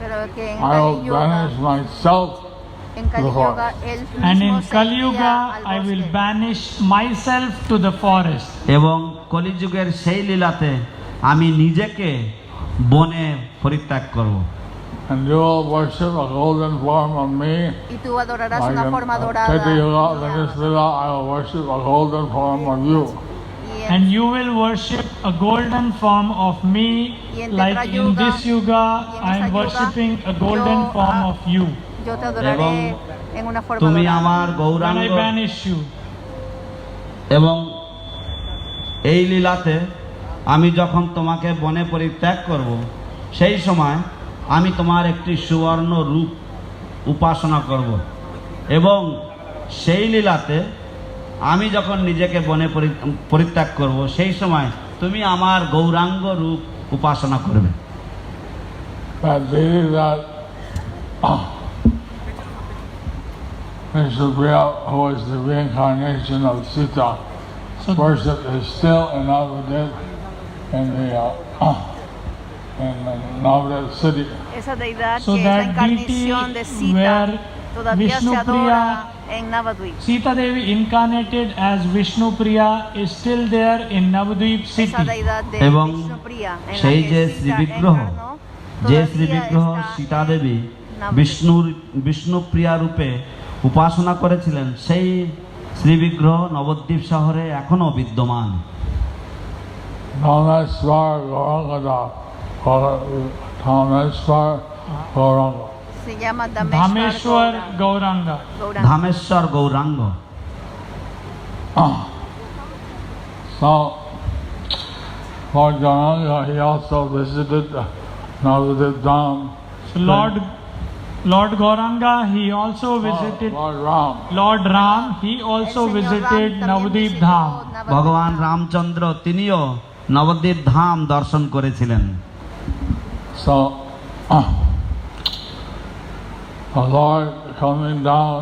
Speaker 4: Pero que en
Speaker 2: I will
Speaker 4: Kali Yuga,
Speaker 2: banish myself.
Speaker 4: en Kali Yuga, él
Speaker 3: And
Speaker 4: mismo
Speaker 3: in
Speaker 4: se
Speaker 3: Kali
Speaker 4: iría
Speaker 3: Yuga,
Speaker 4: al
Speaker 3: I will
Speaker 4: bosque.
Speaker 3: banish myself to the forest.
Speaker 1: এবং কলিযুগের সেই লীলাতে আমি নিজেকে বনে পরিত্যাগ করব।
Speaker 2: And you will worship a golden form of me.
Speaker 4: Y tú adorarás
Speaker 2: Like
Speaker 4: una
Speaker 2: in
Speaker 4: forma dorada.
Speaker 2: Chaitya Yuga, in
Speaker 4: mía.
Speaker 2: this lila, I will worship a golden form of you.
Speaker 4: Y en
Speaker 3: And you will worship a golden form of me,
Speaker 4: Y en
Speaker 3: like
Speaker 4: Tetra
Speaker 3: in
Speaker 4: Yuga,
Speaker 3: this Yuga,
Speaker 4: y en
Speaker 3: I
Speaker 4: esa
Speaker 3: am
Speaker 4: yuga,
Speaker 3: worshipping a golden
Speaker 4: yo,
Speaker 3: form of you.
Speaker 4: yo te adoraré
Speaker 1: এবং
Speaker 4: en una forma
Speaker 1: তুমি
Speaker 4: dorada.
Speaker 1: আমার
Speaker 3: When
Speaker 1: Gauranga
Speaker 3: I banish you.
Speaker 1: এবং এই লীলাতে আমি যখন তোমাকে বনে পরিত্যাগ করব সেই সময় আমি তোমার একটি সুবর্ণ রূপ উপাসনা করব এবং সেই লীলাতে আমি যখন নিজেকে বনে পরিত্যাগ করব সেই সময় তুমি আমার গৌরাঙ্গ রূপ উপাসনা করবে।
Speaker 2: That lady that Vishnupriya, who is the reincarnation of Sita,
Speaker 3: So
Speaker 2: worship is still in Navadvip in the Navadvip city.
Speaker 4: Esa deidad
Speaker 3: So
Speaker 4: que es la
Speaker 3: that
Speaker 4: encarnación de
Speaker 3: deity
Speaker 4: Sita
Speaker 3: where
Speaker 4: todavía se
Speaker 3: Vishnupriya,
Speaker 4: adora en Navadvip.
Speaker 3: Sita Devi incarnated as Vishnu Priya is still there in Navadvip
Speaker 4: Esa
Speaker 3: city.
Speaker 4: deidad de
Speaker 1: এবং
Speaker 4: Vishnupriya en la
Speaker 1: সেই
Speaker 4: que
Speaker 1: যে
Speaker 4: Sita
Speaker 1: শ্রীবিগ্রহ
Speaker 4: encarnó,
Speaker 1: যে
Speaker 4: todavía
Speaker 1: শ্রীবিগ্রহ
Speaker 4: está
Speaker 1: Sita
Speaker 4: en
Speaker 1: দেবী
Speaker 4: Navadvip.
Speaker 1: Bishnupriya রূপে উপাসনা করেছিলেন সেই শ্রীবিগ্রহ নবদ্বীপ শহরে এখনো বিদ্যমান।
Speaker 2: Dhameswar Gauranga. Dhameswar Gauranga.
Speaker 4: Se llama
Speaker 3: Dhameshwar
Speaker 4: Gauranga.
Speaker 3: Gauranga.
Speaker 1: Dhameshwar Gauranga.
Speaker 2: So, Lord Gauranga, he also visited Navadvip Dham.
Speaker 3: So Lord Gauranga, he also visited
Speaker 2: Lord Ram.
Speaker 3: Lord Ram, he also
Speaker 4: El señor
Speaker 3: visited
Speaker 4: Ram también
Speaker 3: Navadvip
Speaker 4: visitó
Speaker 3: Dham.
Speaker 4: Navadvip
Speaker 1: ভগবান
Speaker 4: Dham.
Speaker 1: Ramchandra তিনিও নবদ্বীপ ধাম দর্শন করেছিলেন।
Speaker 2: So, the Lord coming down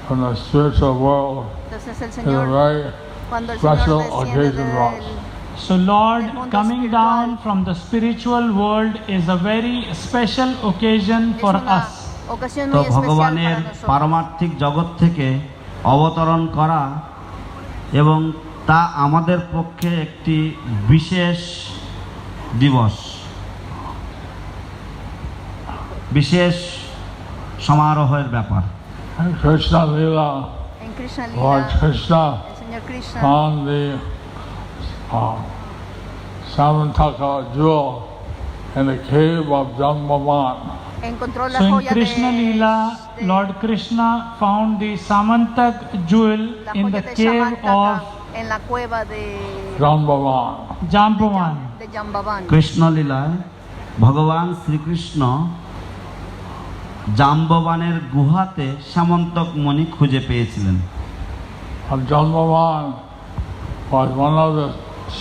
Speaker 2: from the spiritual world
Speaker 4: Entonces el
Speaker 2: is a
Speaker 4: Señor,
Speaker 2: very
Speaker 4: cuando el
Speaker 2: special
Speaker 4: Señor desciende
Speaker 2: occasion for us.
Speaker 3: So Lord
Speaker 4: El mundo
Speaker 3: coming
Speaker 4: espiritual.
Speaker 3: down from the spiritual world is a very special occasion
Speaker 4: es
Speaker 3: for
Speaker 4: una
Speaker 3: us.
Speaker 4: ocasión
Speaker 1: তো
Speaker 4: muy especial
Speaker 1: ভগবানের
Speaker 4: para nosotros.
Speaker 1: পারমার্থিক জগৎ থেকে অবতরণ করা এবং তা আমাদের পক্ষে একটি বিশেষ দিবস, বিশেষ সমারোহের ব্যাপার।
Speaker 2: And Krishna Lila,
Speaker 4: En Krishna
Speaker 2: Lord
Speaker 4: Lila,
Speaker 2: Krishna
Speaker 4: el Señor Krishna
Speaker 2: found the Samantaka jewel in the cave of Jambavan.
Speaker 4: encontró la
Speaker 3: So in
Speaker 4: joya
Speaker 3: Krishna
Speaker 4: de,
Speaker 3: Leela, Lord Krishna found the Samantak jewel
Speaker 4: la
Speaker 3: in
Speaker 4: joya
Speaker 3: the
Speaker 4: de
Speaker 3: cave
Speaker 4: Samantaka
Speaker 3: of
Speaker 4: en la cueva de
Speaker 2: Jambavan.
Speaker 3: Jambavan.
Speaker 4: de Jambavan.
Speaker 1: কৃষ্ণলীলায় ভগবান শ্রীকৃষ্ণ জাম্ববানের গুহাতে সামন্তক মণি খুঁজে পেয়েছিলেন।
Speaker 2: And Jambavan was one of the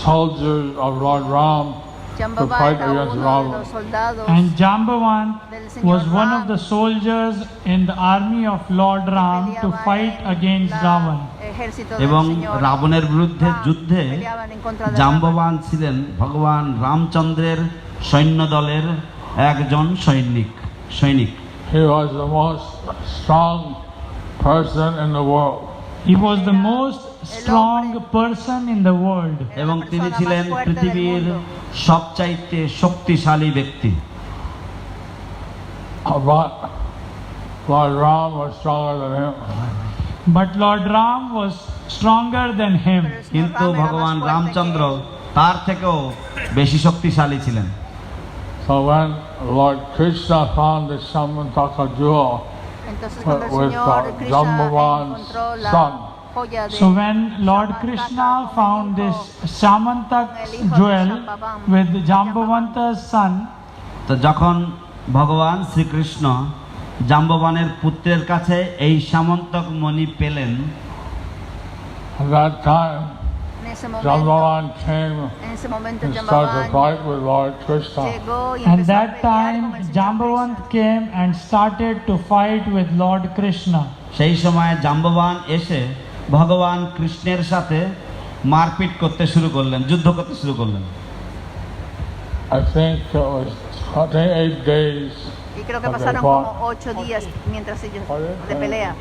Speaker 2: soldiers of Lord Ram to
Speaker 4: Jambavan
Speaker 2: fight
Speaker 4: era
Speaker 2: against
Speaker 4: uno de
Speaker 2: Ravana.
Speaker 4: los soldados
Speaker 3: And Jambavant
Speaker 4: del Señor
Speaker 3: was one of
Speaker 4: Ram.
Speaker 3: the soldiers in the army of Lord Ram to
Speaker 4: Peleaba
Speaker 3: fight
Speaker 4: en
Speaker 3: against
Speaker 4: la
Speaker 3: Ravan.
Speaker 4: ejército del
Speaker 1: এবং
Speaker 4: Señor
Speaker 1: রাবণের বিরুদ্ধে
Speaker 4: Ram.
Speaker 1: যুদ্ধে
Speaker 4: Peleaban en contra de
Speaker 1: Jambavan ছিলেন ভগবান রামচন্দ্রের সৈন্যদলের একজন সৈনিক।
Speaker 2: He was the most strong person in the world.
Speaker 3: He was the most strong person in the world.
Speaker 1: এবং তিনি ছিলেন পৃথিবীর সবচাইতে শক্তিশালী ব্যক্তি।
Speaker 2: But Lord Ram was stronger than him.
Speaker 3: But Lord Ram was stronger than him.
Speaker 4: Pero el Señor
Speaker 1: কিন্তু
Speaker 4: Ram era
Speaker 1: ভগবান
Speaker 4: más fuerte
Speaker 1: Ramchandra
Speaker 4: que él.
Speaker 1: তার থেকেও বেশি শক্তিশালী ছিলেন।
Speaker 2: So when Lord Krishna found the Samantaka jewel
Speaker 4: Entonces cuando el
Speaker 2: with
Speaker 4: Señor Krishna
Speaker 2: Jambavan's
Speaker 4: encontró
Speaker 2: son,
Speaker 4: la joya de
Speaker 3: So when Lord Krishna found this Samantak jewel with Jambavanta's son,
Speaker 1: তো যখন ভগবান শ্রীকৃষ্ণ জাম্ববানের পুত্রের কাছে এই সামন্তক মণি পেলেন,
Speaker 2: at that time
Speaker 4: en ese momento,
Speaker 2: Jambavan came
Speaker 4: en ese momento
Speaker 2: and started to
Speaker 4: Jambavan
Speaker 2: fight with Lord Krishna.
Speaker 4: llegó y
Speaker 3: and
Speaker 4: empezó a
Speaker 3: that
Speaker 4: pelear con
Speaker 3: time
Speaker 4: el Señor
Speaker 3: Jambavant
Speaker 4: Krishna.
Speaker 3: came and started to fight with Lord Krishna.
Speaker 1: সেই সময় জাম্ববান এসে ভগবান কৃষ্ণের সাথে মারপিট করতে শুরু করলেন, যুদ্ধ করতে শুরু করলেন।
Speaker 2: I think it was 28 days.
Speaker 4: Y creo que
Speaker 2: Okay,
Speaker 4: pasaron
Speaker 2: fought.
Speaker 4: como 8 días mientras ellos
Speaker 2: Oye,
Speaker 4: de pelea.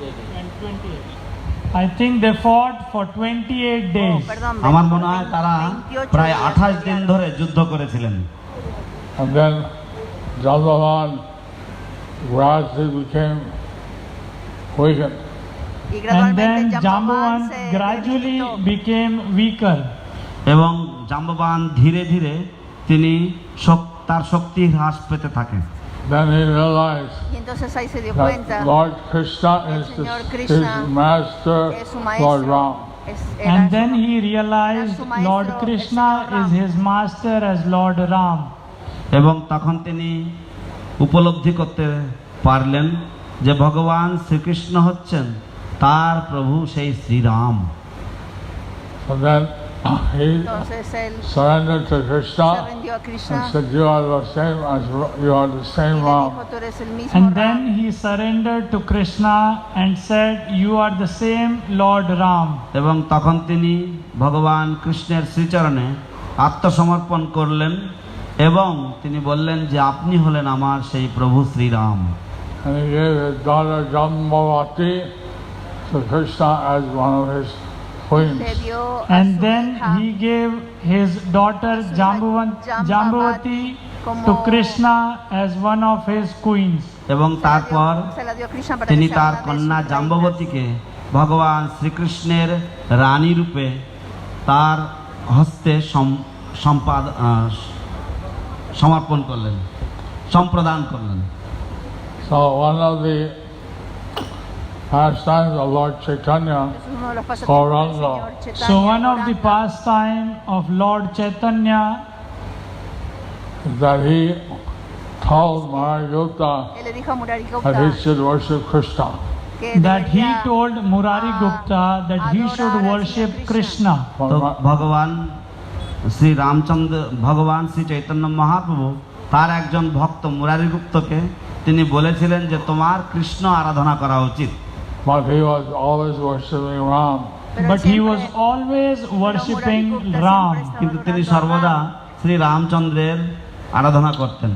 Speaker 3: I think they fought for 28
Speaker 4: Oh,
Speaker 3: days.
Speaker 4: perdón,
Speaker 1: আমার মনে হয় তারা
Speaker 4: 28
Speaker 1: প্রায়
Speaker 4: días
Speaker 1: 28 দিন
Speaker 4: pelearon.
Speaker 1: ধরে যুদ্ধ করেছিলেন।
Speaker 2: And then Jambavan gradually became weakened.
Speaker 4: Y
Speaker 3: And
Speaker 4: gradualmente
Speaker 3: then
Speaker 4: Jambavan
Speaker 3: Jambavant
Speaker 4: se
Speaker 3: gradually
Speaker 4: debilitó.
Speaker 3: became weaker.
Speaker 1: এবং জাম্ববান ধীরে ধীরে তিনি তার শক্তি হ্রাস পেতে থাকে।
Speaker 2: Then he realized
Speaker 4: Y entonces ahí se dio
Speaker 2: that
Speaker 4: cuenta
Speaker 2: Lord Krishna
Speaker 4: El
Speaker 2: is
Speaker 4: Señor
Speaker 2: his
Speaker 4: Krishna
Speaker 2: master,
Speaker 4: es su
Speaker 2: Lord
Speaker 4: maestro.
Speaker 2: Ram.
Speaker 4: Era
Speaker 3: And
Speaker 4: su-
Speaker 3: then he realized
Speaker 4: Era su maestro,
Speaker 3: Lord
Speaker 4: el
Speaker 3: Krishna
Speaker 4: Señor
Speaker 3: is
Speaker 4: Ram.
Speaker 3: his master as Lord Ram.
Speaker 1: এবং তখন তিনি উপলব্ধি করতে পারলেন যে ভগবান শ্রীকৃষ্ণ হচ্ছেন তার প্রভু সেই Shriram.
Speaker 2: So then he
Speaker 4: Entonces él
Speaker 2: surrendered to
Speaker 4: se
Speaker 2: Krishna
Speaker 4: rindió a
Speaker 2: and
Speaker 4: Krishna
Speaker 2: said, "You are the same as you are the
Speaker 4: y
Speaker 2: same
Speaker 4: le
Speaker 2: Ram."
Speaker 4: dijo, tú eres el mismo
Speaker 3: And
Speaker 4: Ram.
Speaker 3: then he surrendered to Krishna and said, "You are the same Lord Ram."
Speaker 1: এবং তখন তিনি ভগবান কৃষ্ণের শ্রীচরণে আত্মসমর্পণ করলেন এবং তিনি বললেন যে আপনি হলেন আমার সেই প্রভু Shriram.
Speaker 2: And he gave his daughter Jambavati to Krishna as one of his queens.
Speaker 4: Le dio a
Speaker 3: And
Speaker 4: su
Speaker 3: then
Speaker 4: hija
Speaker 3: he gave his daughter Jambavati to Krishna as one of his queens.
Speaker 1: এবং তারপর
Speaker 4: se la dio a Krishna para
Speaker 1: তিনি
Speaker 4: que sea
Speaker 1: তার
Speaker 4: una de
Speaker 1: কন্যা
Speaker 4: sus reinas.
Speaker 1: জাম্ববতীকে ভগবান শ্রীকৃষ্ণের রানী রূপে তার হস্তে সমর্পণ করলেন, সম্প্রদান করলেন।
Speaker 2: So one of the pastimes of Lord Chaitanya,
Speaker 4: Es uno de los pasatiempos del
Speaker 2: Gauranga.
Speaker 4: Señor Chaitanya,
Speaker 3: So one of the
Speaker 4: Gauranga,
Speaker 3: pastime of Lord Chaitanya
Speaker 2: is that he told Marigupta
Speaker 4: él le dijo a Murari
Speaker 2: that
Speaker 4: Gupta
Speaker 2: he should worship Krishna.
Speaker 4: que
Speaker 3: that he
Speaker 4: debería
Speaker 3: told Murari Gupta that he should
Speaker 4: adorar al
Speaker 3: worship
Speaker 4: Señor
Speaker 3: Krishna.
Speaker 1: তো ভগবান শ্রী রামচন্দ্র ভগবান শ্রী চৈতন্য মহাপ্রভু তার একজন ভক্ত মুরারি গুপ্তকে তিনি বলেছিলেন যে তোমার কৃষ্ণ আরাধনা করা উচিত।
Speaker 2: But he was always worshiping Ram.
Speaker 4: Pero
Speaker 3: But he
Speaker 4: siempre-
Speaker 3: was always worshipping
Speaker 4: Murari Gupta
Speaker 3: Ram.
Speaker 4: siempre estaba
Speaker 1: কিন্তু তিনি
Speaker 4: adorando a
Speaker 1: সর্বদা
Speaker 4: Ram.
Speaker 1: শ্রী রামচন্দ্রের আরাধনা করতেন।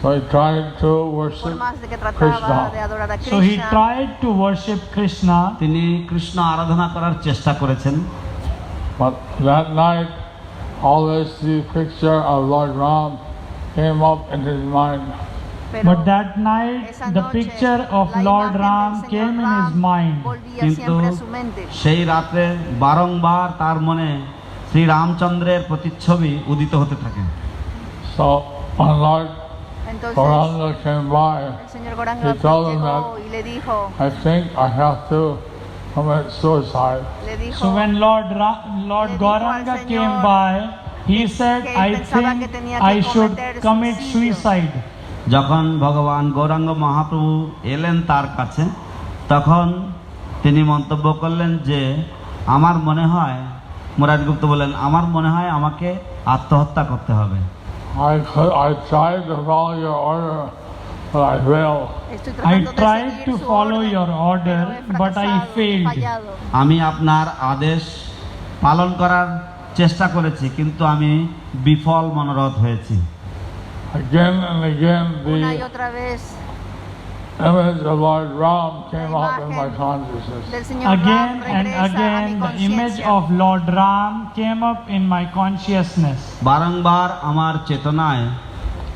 Speaker 2: So he tried to
Speaker 4: Por
Speaker 2: worship
Speaker 4: más de que
Speaker 2: Krishna.
Speaker 4: trataba de adorar a
Speaker 3: So he
Speaker 4: Krishna,
Speaker 3: tried to worship Krishna,
Speaker 1: তিনি কৃষ্ণ আরাধনা করার চেষ্টা করেছেন,
Speaker 2: But that night, always the picture of Lord Ram came up in his mind.
Speaker 4: pero
Speaker 3: but that night
Speaker 4: esa
Speaker 3: the
Speaker 4: noche,
Speaker 3: picture of
Speaker 4: la
Speaker 3: Lord
Speaker 4: imagen
Speaker 3: Ram
Speaker 4: del Señor
Speaker 3: came in his
Speaker 4: Ram
Speaker 3: mind.
Speaker 4: volvía
Speaker 1: কিন্তু
Speaker 4: siempre a su mente.
Speaker 1: সেই রাতে বারংবার তার মনে শ্রী রামচন্দ্রের প্রতিচ্ছবি উদিত হতে থাকে।
Speaker 2: So when Lord
Speaker 4: Entonces
Speaker 2: Gauranga came by,
Speaker 4: el señor Goranga
Speaker 2: He told him
Speaker 4: llegó
Speaker 2: that-
Speaker 4: y le dijo,
Speaker 2: I think I have to commit suicide.
Speaker 4: le dijo,
Speaker 3: So when Lord
Speaker 4: Le dijo
Speaker 3: Gauranga
Speaker 4: al
Speaker 3: came
Speaker 4: Señor,
Speaker 3: by, he said,
Speaker 4: que él
Speaker 3: I
Speaker 4: pensaba
Speaker 3: think
Speaker 4: que tenía que
Speaker 3: I should
Speaker 4: cometer
Speaker 3: commit
Speaker 4: suicidio.
Speaker 3: suicide.
Speaker 1: যখন ভগবান গৌরাঙ্গ মহাপ্রভু এলেন তার কাছে, তখন তিনি মন্তব্য করলেন যে আমার মনে হয়, মুরারি গুপ্ত বললেন, আমার মনে হয় আমাকে আত্মহত্যা করতে হবে।
Speaker 2: I tried to follow your order, but I failed.
Speaker 4: Estoy
Speaker 3: I
Speaker 4: tratando de
Speaker 3: tried
Speaker 4: seguir
Speaker 3: to
Speaker 4: su
Speaker 3: follow
Speaker 4: orden,
Speaker 3: your order,
Speaker 4: pero he
Speaker 3: but I
Speaker 4: fracasado, he
Speaker 3: failed.
Speaker 4: fallado.
Speaker 1: আমি আপনার আদেশ পালন করার চেষ্টা করেছি, কিন্তু আমি বিফল মনোরথ হয়েছি।
Speaker 2: Again and again,
Speaker 4: Una y
Speaker 2: the
Speaker 4: otra vez
Speaker 2: image of Lord Ram came up in my consciousness.
Speaker 4: del Señor
Speaker 3: Again
Speaker 4: Ram
Speaker 3: and
Speaker 4: regresa a mi
Speaker 3: again, the image
Speaker 4: conciencia.
Speaker 3: of Lord Ram came up in my consciousness.
Speaker 1: বারংবার আমার চেতনায়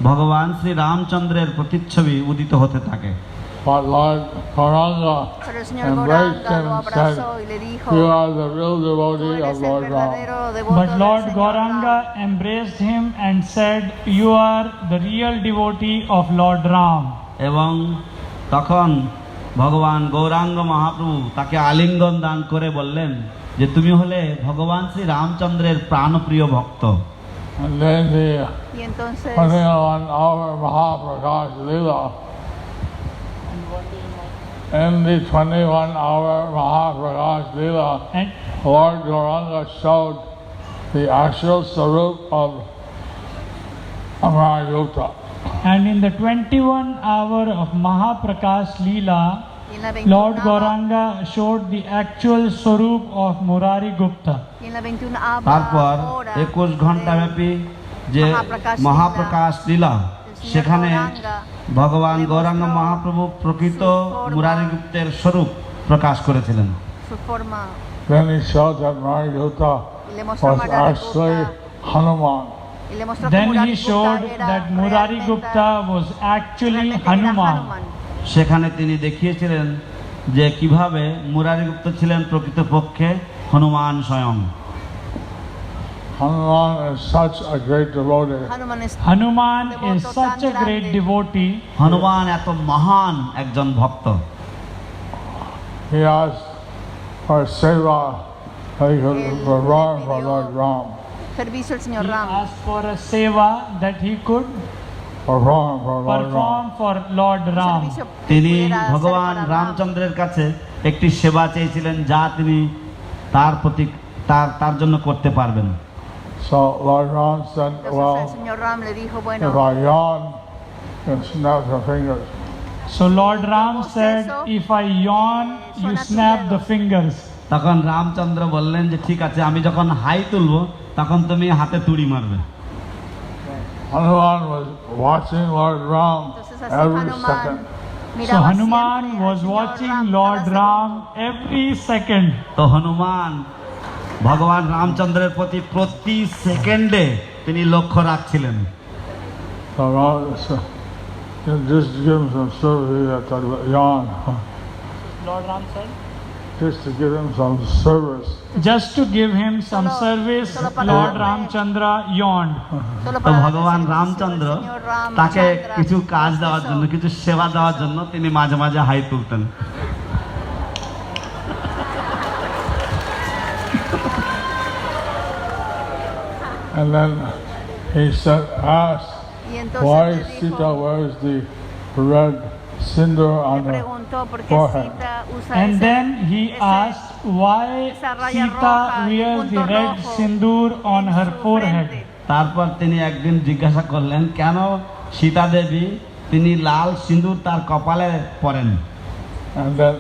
Speaker 1: ভগবান শ্রী রামচন্দ্রের প্রতিচ্ছবি উদিত হতে থাকে।
Speaker 2: But Lord Gauranga
Speaker 4: Pero el Señor
Speaker 2: embraced
Speaker 4: Gauranga
Speaker 2: him
Speaker 4: lo
Speaker 2: and said,
Speaker 4: abrazó y le dijo,
Speaker 2: "You are the real
Speaker 4: tú
Speaker 2: devotee of
Speaker 4: eres el
Speaker 2: Lord Ram."
Speaker 4: verdadero devoto
Speaker 3: But
Speaker 4: del
Speaker 3: Lord
Speaker 4: Señor
Speaker 3: Gauranga
Speaker 4: Ram.
Speaker 3: embraced him and said, You are the real devotee of Lord Ram.
Speaker 1: এবং তখন ভগবান গৌরাঙ্গ মহাপ্রভু তাকে আলিঙ্গন দান করে বললেন যে তুমি হলে ভগবান শ্রী রামচন্দ্রের প্রাণপ্রিয় ভক্ত।
Speaker 2: And then the
Speaker 4: Y entonces
Speaker 2: 21-hour Mahaprakash Leela, in the 21-hour Mahaprakash Leela,
Speaker 3: And
Speaker 2: Lord Gauranga showed the actual sarup of Amarayutta.
Speaker 3: And in the 21 hour of Mahaprakash Leela,
Speaker 4: y en la
Speaker 3: Lord
Speaker 4: 21ª
Speaker 3: Gauranga showed the actual Swarup of Murari Gupta.
Speaker 4: y en la 21ª
Speaker 1: তারপর
Speaker 4: hora
Speaker 1: 21 ঘন্টা
Speaker 4: del
Speaker 1: ব্যাপী যে
Speaker 4: মহাপ্রকাশ
Speaker 1: মহাপ্রকাশ লীলা,
Speaker 4: Señor
Speaker 1: সেখানে
Speaker 4: Gauranga
Speaker 1: ভগবান
Speaker 4: le
Speaker 1: Gauranga
Speaker 4: mostró
Speaker 1: Mahaprabhu প্রকৃত
Speaker 4: su forma,
Speaker 1: Murari গুপ্তের স্বরূপ প্রকাশ করেছিলেন।
Speaker 4: su forma
Speaker 2: Then he showed that Amarayutta
Speaker 4: y le mostró a
Speaker 2: was
Speaker 4: Murari
Speaker 2: actually
Speaker 4: Gupta
Speaker 2: Hanuman.
Speaker 4: y le mostró que
Speaker 3: Then
Speaker 4: Murari
Speaker 3: he
Speaker 4: Gupta
Speaker 3: showed
Speaker 4: era
Speaker 3: that Murari
Speaker 4: realmente-
Speaker 3: Gupta was actually
Speaker 4: realmente era
Speaker 3: Hanuman.
Speaker 1: সেখানে তিনি দেখিয়েছিলেন যে কিভাবে মুরারি গুপ্ত ছিলেন প্রকৃতপক্ষে হনুমান স্বয়ং।
Speaker 2: Hanuman is such a great devotee.
Speaker 4: Hanuman es
Speaker 3: Hanuman is
Speaker 4: devoto
Speaker 3: such
Speaker 4: tan
Speaker 3: a great
Speaker 4: grande.
Speaker 3: devotee.
Speaker 1: Hanuman এত মহান একজন ভক্ত।
Speaker 2: He asked for seva that he could
Speaker 4: Él
Speaker 2: perform
Speaker 4: le
Speaker 2: for
Speaker 4: pidió
Speaker 2: Lord Ram.
Speaker 4: servicio al
Speaker 3: He
Speaker 4: Señor Ram.
Speaker 3: asked for a seva that he could
Speaker 2: Perform for Lord
Speaker 3: perform
Speaker 2: Ram.
Speaker 3: for Lord Ram.
Speaker 4: Servicio que
Speaker 1: তিনি
Speaker 4: pudiera hacer
Speaker 1: ভগবান
Speaker 4: para Ram.
Speaker 1: রামচন্দ্রের কাছে একটি সেবা চেয়েছিলেন যা তিনি তার প্রতি তার জন্য করতে পারবেন।
Speaker 2: So Lord Ram said,
Speaker 4: Entonces el
Speaker 2: well,
Speaker 4: Señor Ram le dijo,
Speaker 2: if
Speaker 4: bueno,
Speaker 2: I yawn, you snap your fingers.
Speaker 3: So Lord Ram said, if I yawn, you snap the fingers.
Speaker 1: তখন রামচন্দ্র বললেন যে ঠিক আছে, আমি যখন হাই তুলবো তখন তুমি হাতে তুড়ি মারবে।
Speaker 2: Hanuman was watching Lord Ram
Speaker 4: entonces así
Speaker 2: every
Speaker 4: Hanuman
Speaker 2: second.
Speaker 3: So
Speaker 4: miraba
Speaker 3: Hanuman
Speaker 4: siempre al
Speaker 3: was
Speaker 4: Señor
Speaker 3: watching
Speaker 4: Ram
Speaker 3: Lord
Speaker 4: cada
Speaker 3: Ram
Speaker 4: segundo.
Speaker 3: every second.
Speaker 1: তো হনুমান ভগবান রামচন্দ্রের প্রতি প্রতি সেকেন্ডে তিনি লক্ষ্য রাখছিলেন।
Speaker 2: So just to give him some service, I thought about yawn.
Speaker 3: Lord Ram said,
Speaker 2: Just to give him some service.
Speaker 3: just to give him some
Speaker 4: Solo-
Speaker 3: service,
Speaker 4: solo para
Speaker 3: Lord
Speaker 4: darle-
Speaker 3: Ramchandra yawned.
Speaker 4: Solo
Speaker 1: তো
Speaker 4: para darle
Speaker 1: ভগবান
Speaker 4: servicio al
Speaker 1: Ramchandra
Speaker 4: Señor Ram
Speaker 1: তাকে
Speaker 4: Chandra.
Speaker 1: কিছু কাজ দেওয়ার জন্য, কিছু সেবা দেওয়ার জন্য তিনি মাঝে মাঝে high তুলতেন।
Speaker 2: And then he said, asked
Speaker 4: Y entonces
Speaker 2: why
Speaker 4: le
Speaker 2: Sita
Speaker 4: dijo,
Speaker 2: wears the red sindur
Speaker 4: le
Speaker 2: on her
Speaker 4: preguntó por qué
Speaker 2: forehead.
Speaker 4: Sita usa
Speaker 3: And
Speaker 4: ese-
Speaker 3: then he
Speaker 4: ese-
Speaker 3: asked why
Speaker 4: esa raya
Speaker 3: Sita
Speaker 4: roja y
Speaker 3: wears the
Speaker 4: punto
Speaker 3: red
Speaker 4: rojo
Speaker 3: sindoor on
Speaker 4: en
Speaker 3: her
Speaker 4: su
Speaker 3: forehead.
Speaker 4: frente.
Speaker 1: তারপর তিনি একদিন জিজ্ঞাসা করলেন কেন সীতা দেবী তিনি লাল সিঁদুর তার কপালে পরেন।
Speaker 2: And then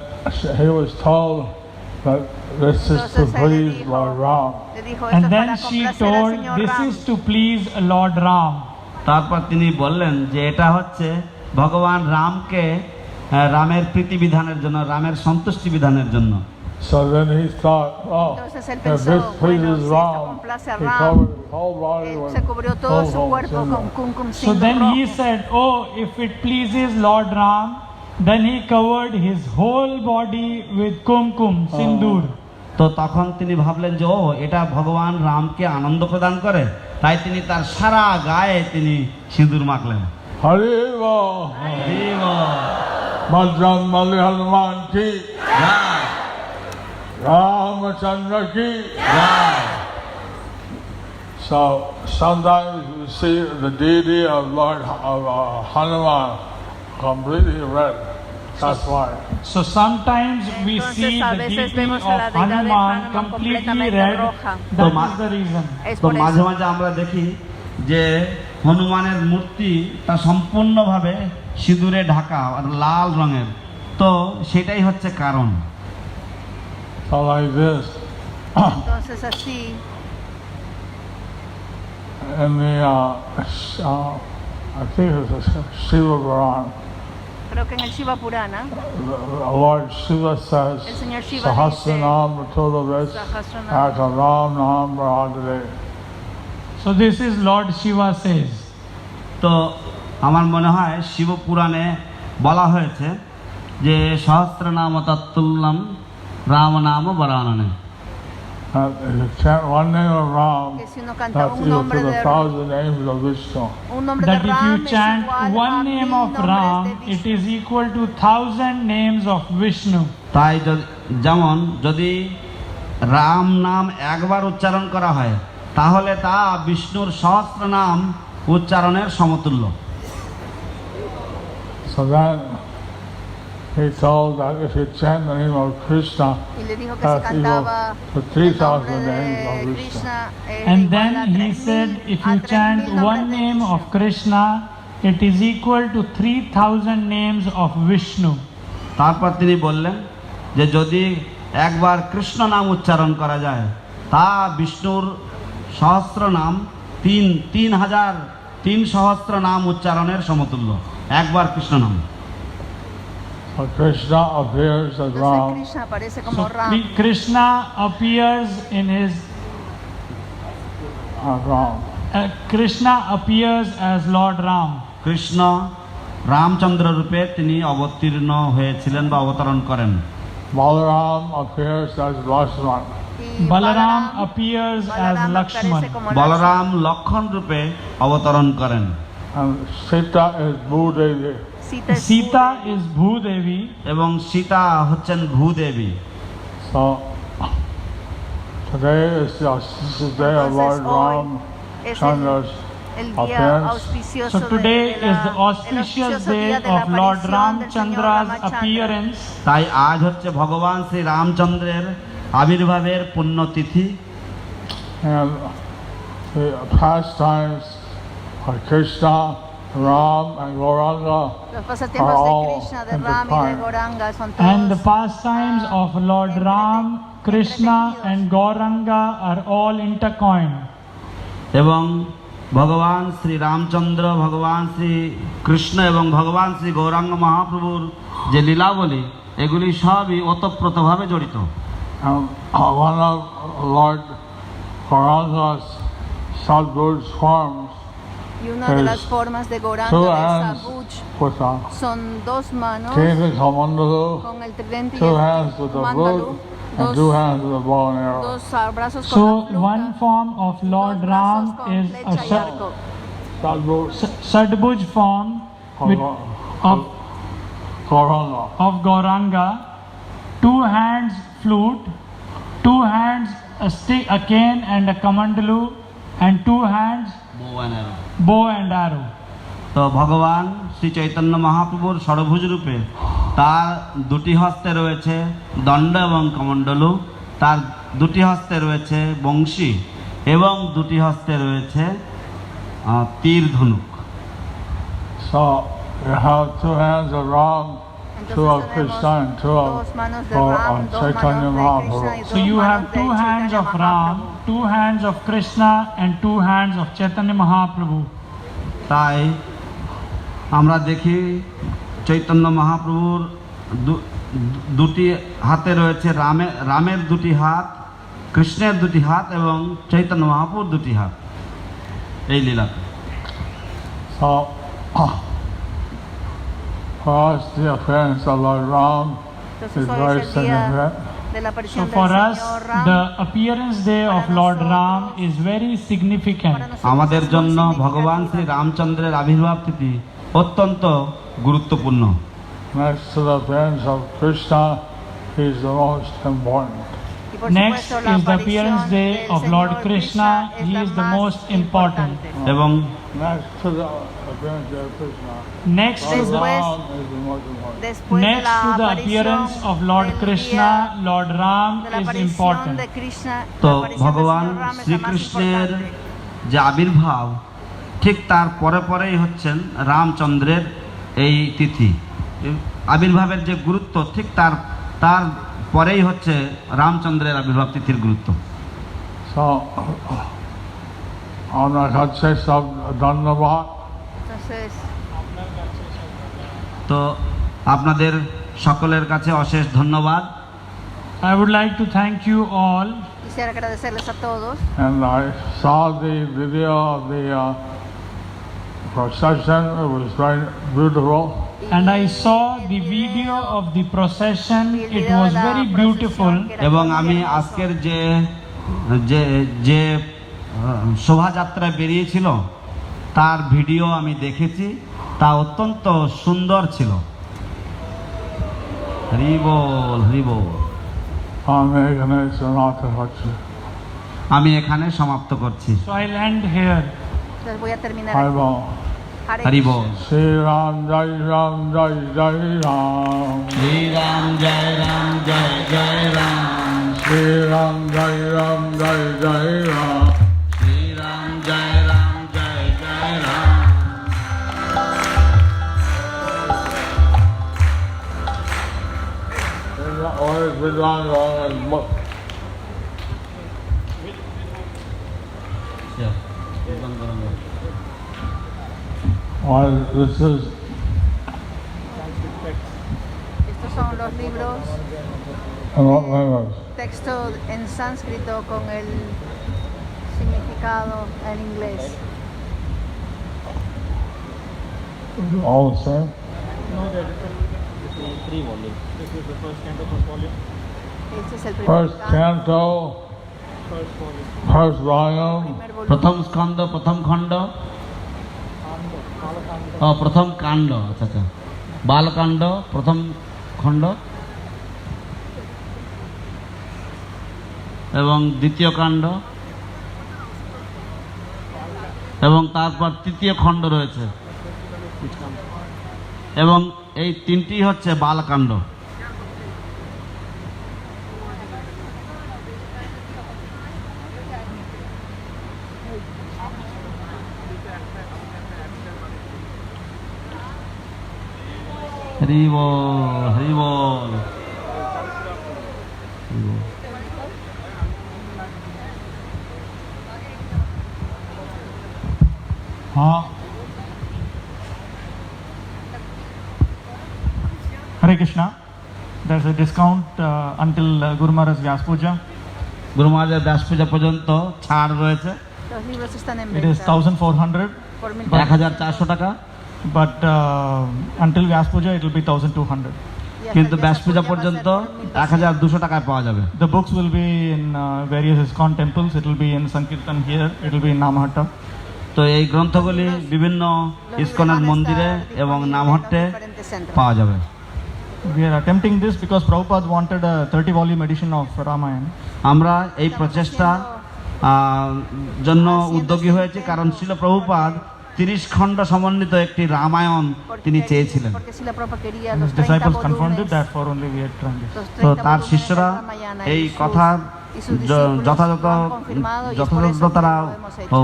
Speaker 2: he was told that this is to
Speaker 4: Entonces él le
Speaker 2: please
Speaker 4: dijo-
Speaker 2: Lord Ram.
Speaker 4: Le dijo
Speaker 3: And
Speaker 4: eso
Speaker 3: then
Speaker 4: para
Speaker 3: she
Speaker 4: complacer al
Speaker 3: told,
Speaker 4: Señor
Speaker 3: this
Speaker 4: Ram.
Speaker 3: is to please Lord Ram.
Speaker 1: তারপর তিনি বললেন যে এটা হচ্ছে ভগবান রামকে রামের প্রীতি বিধানের জন্য, রামের সন্তুষ্টি বিধানের জন্য।
Speaker 2: So then he thought, oh,
Speaker 4: Entonces él
Speaker 2: if
Speaker 4: pensó,
Speaker 2: this
Speaker 4: bueno,
Speaker 2: pleases
Speaker 4: si esto
Speaker 2: Ram,
Speaker 4: complace a
Speaker 2: he
Speaker 4: Ram,
Speaker 2: covered his whole body
Speaker 4: él
Speaker 2: with
Speaker 4: se cubrió todo su
Speaker 2: full
Speaker 4: cuerpo
Speaker 2: sindur.
Speaker 4: con kumkum
Speaker 3: So
Speaker 4: sindur
Speaker 3: then he
Speaker 4: rojo.
Speaker 3: said, oh, if it pleases Lord Ram, then he covered his whole body with kumkum, sindoor.
Speaker 1: তো তখন তিনি ভাবলেন যে ও এটা ভগবান রামকে আনন্দ প্রদান করে, তাই তিনি তার সারা গায়ে তিনি সিঁদুর মাখলেন।
Speaker 2: Hari Bol, Bajrang Bali Hanuman ki, Ramachandra ki. So sometimes you see the deity of Lord Hanuman completely red. That's why.
Speaker 3: So sometimes we
Speaker 4: Entonces,
Speaker 3: see
Speaker 4: a
Speaker 3: the
Speaker 4: veces
Speaker 3: deity
Speaker 4: vemos a
Speaker 3: of
Speaker 4: la deidad de
Speaker 3: Hanuman
Speaker 4: Hanuman
Speaker 3: completely
Speaker 4: completamente
Speaker 3: red.
Speaker 4: roja.
Speaker 3: That
Speaker 1: So
Speaker 3: is the reason.
Speaker 4: Es
Speaker 1: তো
Speaker 4: por
Speaker 1: মাঝে
Speaker 4: eso.
Speaker 1: মাঝে আমরা দেখি যে হনুমানের মূর্তি তা সম্পূর্ণভাবে সিঁদুরে ঢাকা আর লাল রঙের, তো সেটাই হচ্ছে কারণ।
Speaker 2: So like this.
Speaker 4: Entonces así,
Speaker 2: In the I think it's Shiva Puran.
Speaker 4: creo que en el Shiva Purana,
Speaker 2: Lord Shiva says,
Speaker 4: el Señor Shiva
Speaker 2: Sahasranam Ratulavis
Speaker 4: Sahasranam.
Speaker 2: Akaram Nam Radhe.
Speaker 3: So this is Lord Shiva says.
Speaker 1: তো আমার মনে হয় শিব পুরাণে বলা হয়েছে যে সহস্র নাম তত্তুল্যম রাম নাম বরাননে।
Speaker 2: If you chant one name of Ram,
Speaker 4: que si uno canta
Speaker 2: that's
Speaker 4: un
Speaker 2: equal
Speaker 4: nombre
Speaker 2: to the
Speaker 4: de
Speaker 2: 1,000 names of Vishnu.
Speaker 4: un nombre de
Speaker 3: That if you
Speaker 4: Ram es
Speaker 3: chant
Speaker 4: igual a
Speaker 3: one
Speaker 4: 1000
Speaker 3: name of
Speaker 4: nombres
Speaker 3: Ram,
Speaker 4: de
Speaker 3: it
Speaker 4: Vishnu.
Speaker 3: is equal to 1000 names of Vishnu.
Speaker 1: তাই যেমন যদি রাম নাম একবার উচ্চারণ করা হয় তাহলে তা বিষ্ণুর সহস্র নাম উচ্চারণের সমতুল্য।
Speaker 2: So then he told that if you chant the name of Krishna,
Speaker 4: Y le dijo que si
Speaker 2: that's equal
Speaker 4: cantaba
Speaker 2: to
Speaker 4: el
Speaker 2: 3,000
Speaker 4: nombre
Speaker 2: names of
Speaker 4: de
Speaker 2: Vishnu.
Speaker 4: Krishna,
Speaker 3: And
Speaker 4: igual
Speaker 3: then
Speaker 4: a
Speaker 3: he
Speaker 4: 3000
Speaker 3: said, if
Speaker 4: a
Speaker 3: you
Speaker 4: 3000
Speaker 3: chant
Speaker 4: nombres
Speaker 3: one
Speaker 4: de
Speaker 3: name of
Speaker 4: Vishnu.
Speaker 3: Krishna, it is equal to 3000 names of Vishnu.
Speaker 1: তারপর তিনি বললেন যে যদি একবার কৃষ্ণ নাম উচ্চারণ করা যায় তা বিষ্ণুর সহস্র নাম 3 সহস্র নাম উচ্চারণের সমতুল্য, একবার কৃষ্ণ নাম।
Speaker 2: So Krishna appears as
Speaker 4: Entonces
Speaker 2: Ram.
Speaker 4: Krishna aparece
Speaker 3: So
Speaker 4: como Ram.
Speaker 3: Krishna appears in his
Speaker 2: Ram.
Speaker 3: Krishna appears as Lord Ram.
Speaker 1: Krishna Ramchandra রূপে তিনি অবতীর্ণ হয়েছিলেন বা অবতরণ করেন।
Speaker 2: Balaram appears as Lakshman.
Speaker 4: Y
Speaker 3: Balaram appears as
Speaker 4: Balaram
Speaker 3: Lakshman.
Speaker 4: aparece como
Speaker 1: Balaram লক্ষণ রূপে অবতরণ করেন।
Speaker 2: And Sita is Bhudevi.
Speaker 4: Sita es
Speaker 3: Sita
Speaker 4: Bhudevi.
Speaker 3: is Bhudevi.
Speaker 1: এবং সীতা হচ্ছেন ভূদেবী।
Speaker 2: So today is the auspicious day of Lord Ram
Speaker 4: Es
Speaker 2: Chandra's
Speaker 4: el día
Speaker 2: appearance.
Speaker 4: auspicioso
Speaker 3: So today
Speaker 4: de la-
Speaker 3: is the
Speaker 4: el
Speaker 3: auspicious
Speaker 4: auspicioso
Speaker 3: day
Speaker 4: día de la
Speaker 3: of Lord
Speaker 4: aparición del Señor
Speaker 3: Ramchandra's
Speaker 4: Ramachandra.
Speaker 3: appearance.
Speaker 1: তাই আজ হচ্ছে ভগবান শ্রী রামচন্দ্রের আবির্ভাবের পুণ্যতিথি।
Speaker 2: And the pastimes of Krishna, Ram, and Gauranga
Speaker 4: Los pasatiempos de
Speaker 2: all
Speaker 4: Krishna, de Ram y de
Speaker 2: intertwined.
Speaker 4: Gauranga son
Speaker 3: And the
Speaker 4: todos
Speaker 3: pastimes of Lord Ram, Krishna and Gauranga are all intertwined.
Speaker 1: এবং ভগবান শ্রী রামচন্দ্র, ভগবান শ্রী কৃষ্ণ এবং ভগবান শ্রী গৌরাঙ্গ মহাপ্রভুর যে লীলাবলী এগুলি সবই ওতপ্রোতভাবে জড়িত।
Speaker 2: And one of Lord Gauranga's Sadguru forms
Speaker 4: y una de
Speaker 2: es
Speaker 4: las formas de
Speaker 2: two
Speaker 4: Gauranga de
Speaker 2: hands
Speaker 4: Sabuj
Speaker 2: with a
Speaker 4: son dos manos
Speaker 2: King Kamandalu,
Speaker 4: con el tridente y
Speaker 2: two
Speaker 4: el
Speaker 2: hands with a
Speaker 4: mándalu,
Speaker 2: book, and two hands with a bow and arrow.
Speaker 4: dos brazos con
Speaker 3: So
Speaker 4: la flauta,
Speaker 3: one form of Lord
Speaker 4: dos
Speaker 3: Ram
Speaker 4: brazos con
Speaker 3: is a
Speaker 4: flecha y arco.
Speaker 2: Sadguru
Speaker 3: Sadbhuj form with, of,
Speaker 2: Gauranga.
Speaker 3: of Gauranga, two hands flute, two hands a stick, a cane and a kamandalu, and two hands bow and arrow.
Speaker 1: তো ভগবান শ্রী চৈতন্য মহাপ্রভুর ষড়ভুজ রূপে তার দুটি হস্তে রয়েছে দণ্ড এবং কমণ্ডলু, তার দুটি হস্তে রয়েছে বংশী এবং দুটি হস্তে রয়েছে তীর ধনুক।
Speaker 2: So you have two hands of Ram, two of
Speaker 4: Entonces
Speaker 2: Krishna, and
Speaker 4: tenemos
Speaker 2: two
Speaker 4: dos manos de
Speaker 2: of
Speaker 4: Ram, dos
Speaker 2: Chaitanya
Speaker 4: manos de Krishna y
Speaker 2: Mahaprabhu.
Speaker 3: So you
Speaker 4: dos
Speaker 3: have
Speaker 4: manos de
Speaker 3: two hands
Speaker 4: Chaitanya
Speaker 3: of Ram,
Speaker 4: Mahaprabhu.
Speaker 3: two hands of Krishna and two hands of Chaitanya Mahaprabhu.
Speaker 1: তাই আমরা দেখি চৈতন্য মহাপ্রভুর দুটি হাতে রয়েছে রামের দুটি হাত, কৃষ্ণের দুটি হাত এবং চৈতন্য মহাপ্রভুর দুটি হাত এই লীলাতে।
Speaker 2: So for us, the appearance of Lord Ram
Speaker 4: Entonces
Speaker 2: is
Speaker 4: hoy
Speaker 2: very
Speaker 4: es el día
Speaker 2: significant.
Speaker 4: de la
Speaker 3: So
Speaker 4: aparición
Speaker 3: for
Speaker 4: del
Speaker 3: us,
Speaker 4: Señor Ram.
Speaker 3: the appearance day of Lord Ram is very significant.
Speaker 4: Para nosotros
Speaker 1: আমাদের
Speaker 4: es muy
Speaker 1: জন্য ভগবান Shri
Speaker 4: significativa.
Speaker 1: রামচন্দ্রের আবির্ভাব তিথি অত্যন্ত গুরুত্বপূর্ণ।
Speaker 2: Next to the appearance of Krishna, he is the most important.
Speaker 4: Y Y por
Speaker 3: Next
Speaker 4: supuesto, la
Speaker 3: is the
Speaker 4: aparición
Speaker 3: appearance day
Speaker 4: del
Speaker 3: of Lord
Speaker 4: Señor
Speaker 3: Krishna.
Speaker 4: es
Speaker 3: He
Speaker 4: la
Speaker 3: is the
Speaker 4: más
Speaker 3: most important.
Speaker 4: importante.
Speaker 1: এবং
Speaker 2: Next to the appearance of Krishna,
Speaker 3: Next to
Speaker 2: Lord
Speaker 3: the
Speaker 2: Ram is the most important.
Speaker 4: Después de
Speaker 3: Next
Speaker 4: la
Speaker 3: to the
Speaker 4: aparición
Speaker 3: appearance of Lord
Speaker 4: del
Speaker 3: Krishna,
Speaker 4: día
Speaker 3: Lord Ram
Speaker 4: de la
Speaker 3: is
Speaker 4: aparición
Speaker 3: important.
Speaker 4: de Krishna,
Speaker 1: তো
Speaker 4: la aparición del
Speaker 1: ভগবান
Speaker 4: Señor Ram es la más
Speaker 1: শ্রীকৃষ্ণের
Speaker 4: importante.
Speaker 1: যে আবির্ভাব ঠিক তার পরে পরেই হচ্ছেন রামচন্দ্রের এই তিথি। আবির্ভাবের যে গুরুত্ব ঠিক তার পরেই হচ্ছে রামচন্দ্রের আবির্ভাব তিথির গুরুত্ব।
Speaker 2: So, আমরা কাছে সব ধন্যবাদ।
Speaker 4: Entonces,
Speaker 1: তো আপনাদের সকলের কাছে অশেষ ধন্যবাদ।
Speaker 3: I would like to thank you all.
Speaker 4: quisiera agradecerles a todos.
Speaker 2: And I saw the video of the procession. It was very beautiful.
Speaker 3: And I saw the video of the procession. It was very beautiful.
Speaker 1: এবং আমি আজকের যে যে যে শোভাযাত্রা বেরিয়েছিল তার video আমি দেখেছি, তা অত্যন্ত সুন্দর ছিল। হরি বল হরি বল।
Speaker 2: আমি এখানে সমাপ্ত করছি।
Speaker 1: আমি এখানে সমাপ্ত করছি।
Speaker 3: So I'll end here.
Speaker 4: Entonces voy a terminar
Speaker 2: Hari
Speaker 4: aquí.
Speaker 2: Ball.
Speaker 4: Hare
Speaker 1: Hari
Speaker 4: Krishna.
Speaker 1: Ball.
Speaker 2: Shri Ram Joy Ram Joy Joy Ram.
Speaker 1: Shri Ram Joy Ram Joy Joy Ram.
Speaker 2: Shri Ram Joy Ram Joy Joy Ram.
Speaker 1: Shri Ram Joy Ram Joy Joy Ram.
Speaker 2: This is
Speaker 4: Estos son los libros,
Speaker 2: in what language?
Speaker 4: texto en sánscrito con el significado en inglés.
Speaker 2: All the same?
Speaker 4: Este es el primer
Speaker 2: First canto, first volume,
Speaker 4: primer volumen.
Speaker 1: প্রথম স্কন্ধ প্রথম খণ্ড, ও প্রথম কাণ্ড, আচ্ছা আচ্ছা, বালকাণ্ড প্রথম খণ্ড এবং দ্বিতীয় কাণ্ড এবং তারপর তৃতীয় খণ্ড রয়েছে এবং এই তিনটি হচ্ছে বালকাণ্ড। হরি বল হরি বল।
Speaker 3: हाँ Hare Krishna. There's a discount until Guru Maharaj Vyas Puja.
Speaker 1: গুরু মহারাজের ব্যাস পূজা পর্যন্ত ছাড় রয়েছে।
Speaker 4: Los libros están en
Speaker 3: It
Speaker 4: venta
Speaker 3: is 1400,
Speaker 4: por
Speaker 1: 1400 টাকা,
Speaker 3: but until Vyas Puja it will be 1200.
Speaker 4: y hasta
Speaker 1: কিন্তু
Speaker 4: el
Speaker 1: ব্যাস
Speaker 4: Vyasa
Speaker 1: Puja
Speaker 4: Puja va a ser
Speaker 1: পর্যন্ত
Speaker 4: por 1200.
Speaker 1: 1200 টাকায় পাওয়া যাবে।
Speaker 3: The books will be in various ISKCON temples. It will be in Sankirtan here. It will be in Namahatta.
Speaker 1: তো এই গ্রন্থগুলি বিভিন্ন
Speaker 4: Los
Speaker 1: ইস্কনের
Speaker 4: libros van a
Speaker 1: মন্দিরে
Speaker 4: estar
Speaker 1: এবং
Speaker 4: disponibles en
Speaker 1: নামহট্টে
Speaker 4: los diferentes centros.
Speaker 1: পাওয়া যাবে।
Speaker 3: We are attempting this because Prabhupada wanted a 30-volume edition of Ramayana.
Speaker 1: আমরা এই প্রচেষ্টা জন্য উদ্যোগী হয়েছি কারণ শিল প্রভুপাদ 30 খণ্ড সমন্বিত একটি রামায়ণ তিনি চেয়েছিলেন।
Speaker 4: Porque si la Prabhupada quería
Speaker 3: And
Speaker 4: los
Speaker 3: his
Speaker 4: 30
Speaker 3: disciples confirmed it.
Speaker 4: volúmenes,
Speaker 3: Therefore, only we had done this.
Speaker 4: los
Speaker 1: তো
Speaker 4: 30
Speaker 1: তার
Speaker 4: volúmenes
Speaker 1: শিষ্যরা
Speaker 4: del Ramayana
Speaker 1: এই
Speaker 4: y sus-
Speaker 1: কথার
Speaker 4: y sus discípulos
Speaker 1: যথাযথ
Speaker 4: lo han confirmado y es por eso que
Speaker 1: তারা
Speaker 4: lo hemos hecho.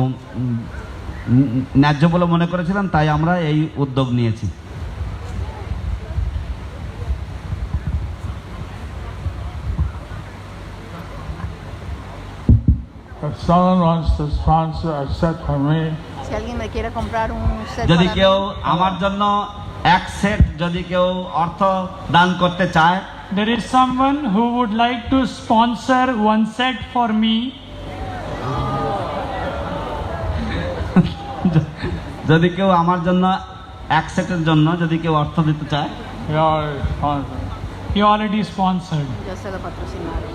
Speaker 1: ন্যায্য বলে মনে করেছিলেন, তাই আমরা এই উদ্যোগ নিয়েছি।
Speaker 2: if someone wants to sponsor a set for me,
Speaker 4: Si alguien me quiere comprar un set
Speaker 1: যদি
Speaker 4: para
Speaker 1: কেউ
Speaker 4: mí,
Speaker 1: আমার জন্য এক সেট যদি কেউ অর্থ দান করতে চায়,
Speaker 3: There is someone who would like to sponsor one set for me.
Speaker 1: যদি কেউ আমার জন্য এক সেটের জন্য যদি কেউ অর্থ দিতে চায়,
Speaker 2: he already sponsored.
Speaker 3: He already sponsored.
Speaker 4: ya se lo patrocinaron.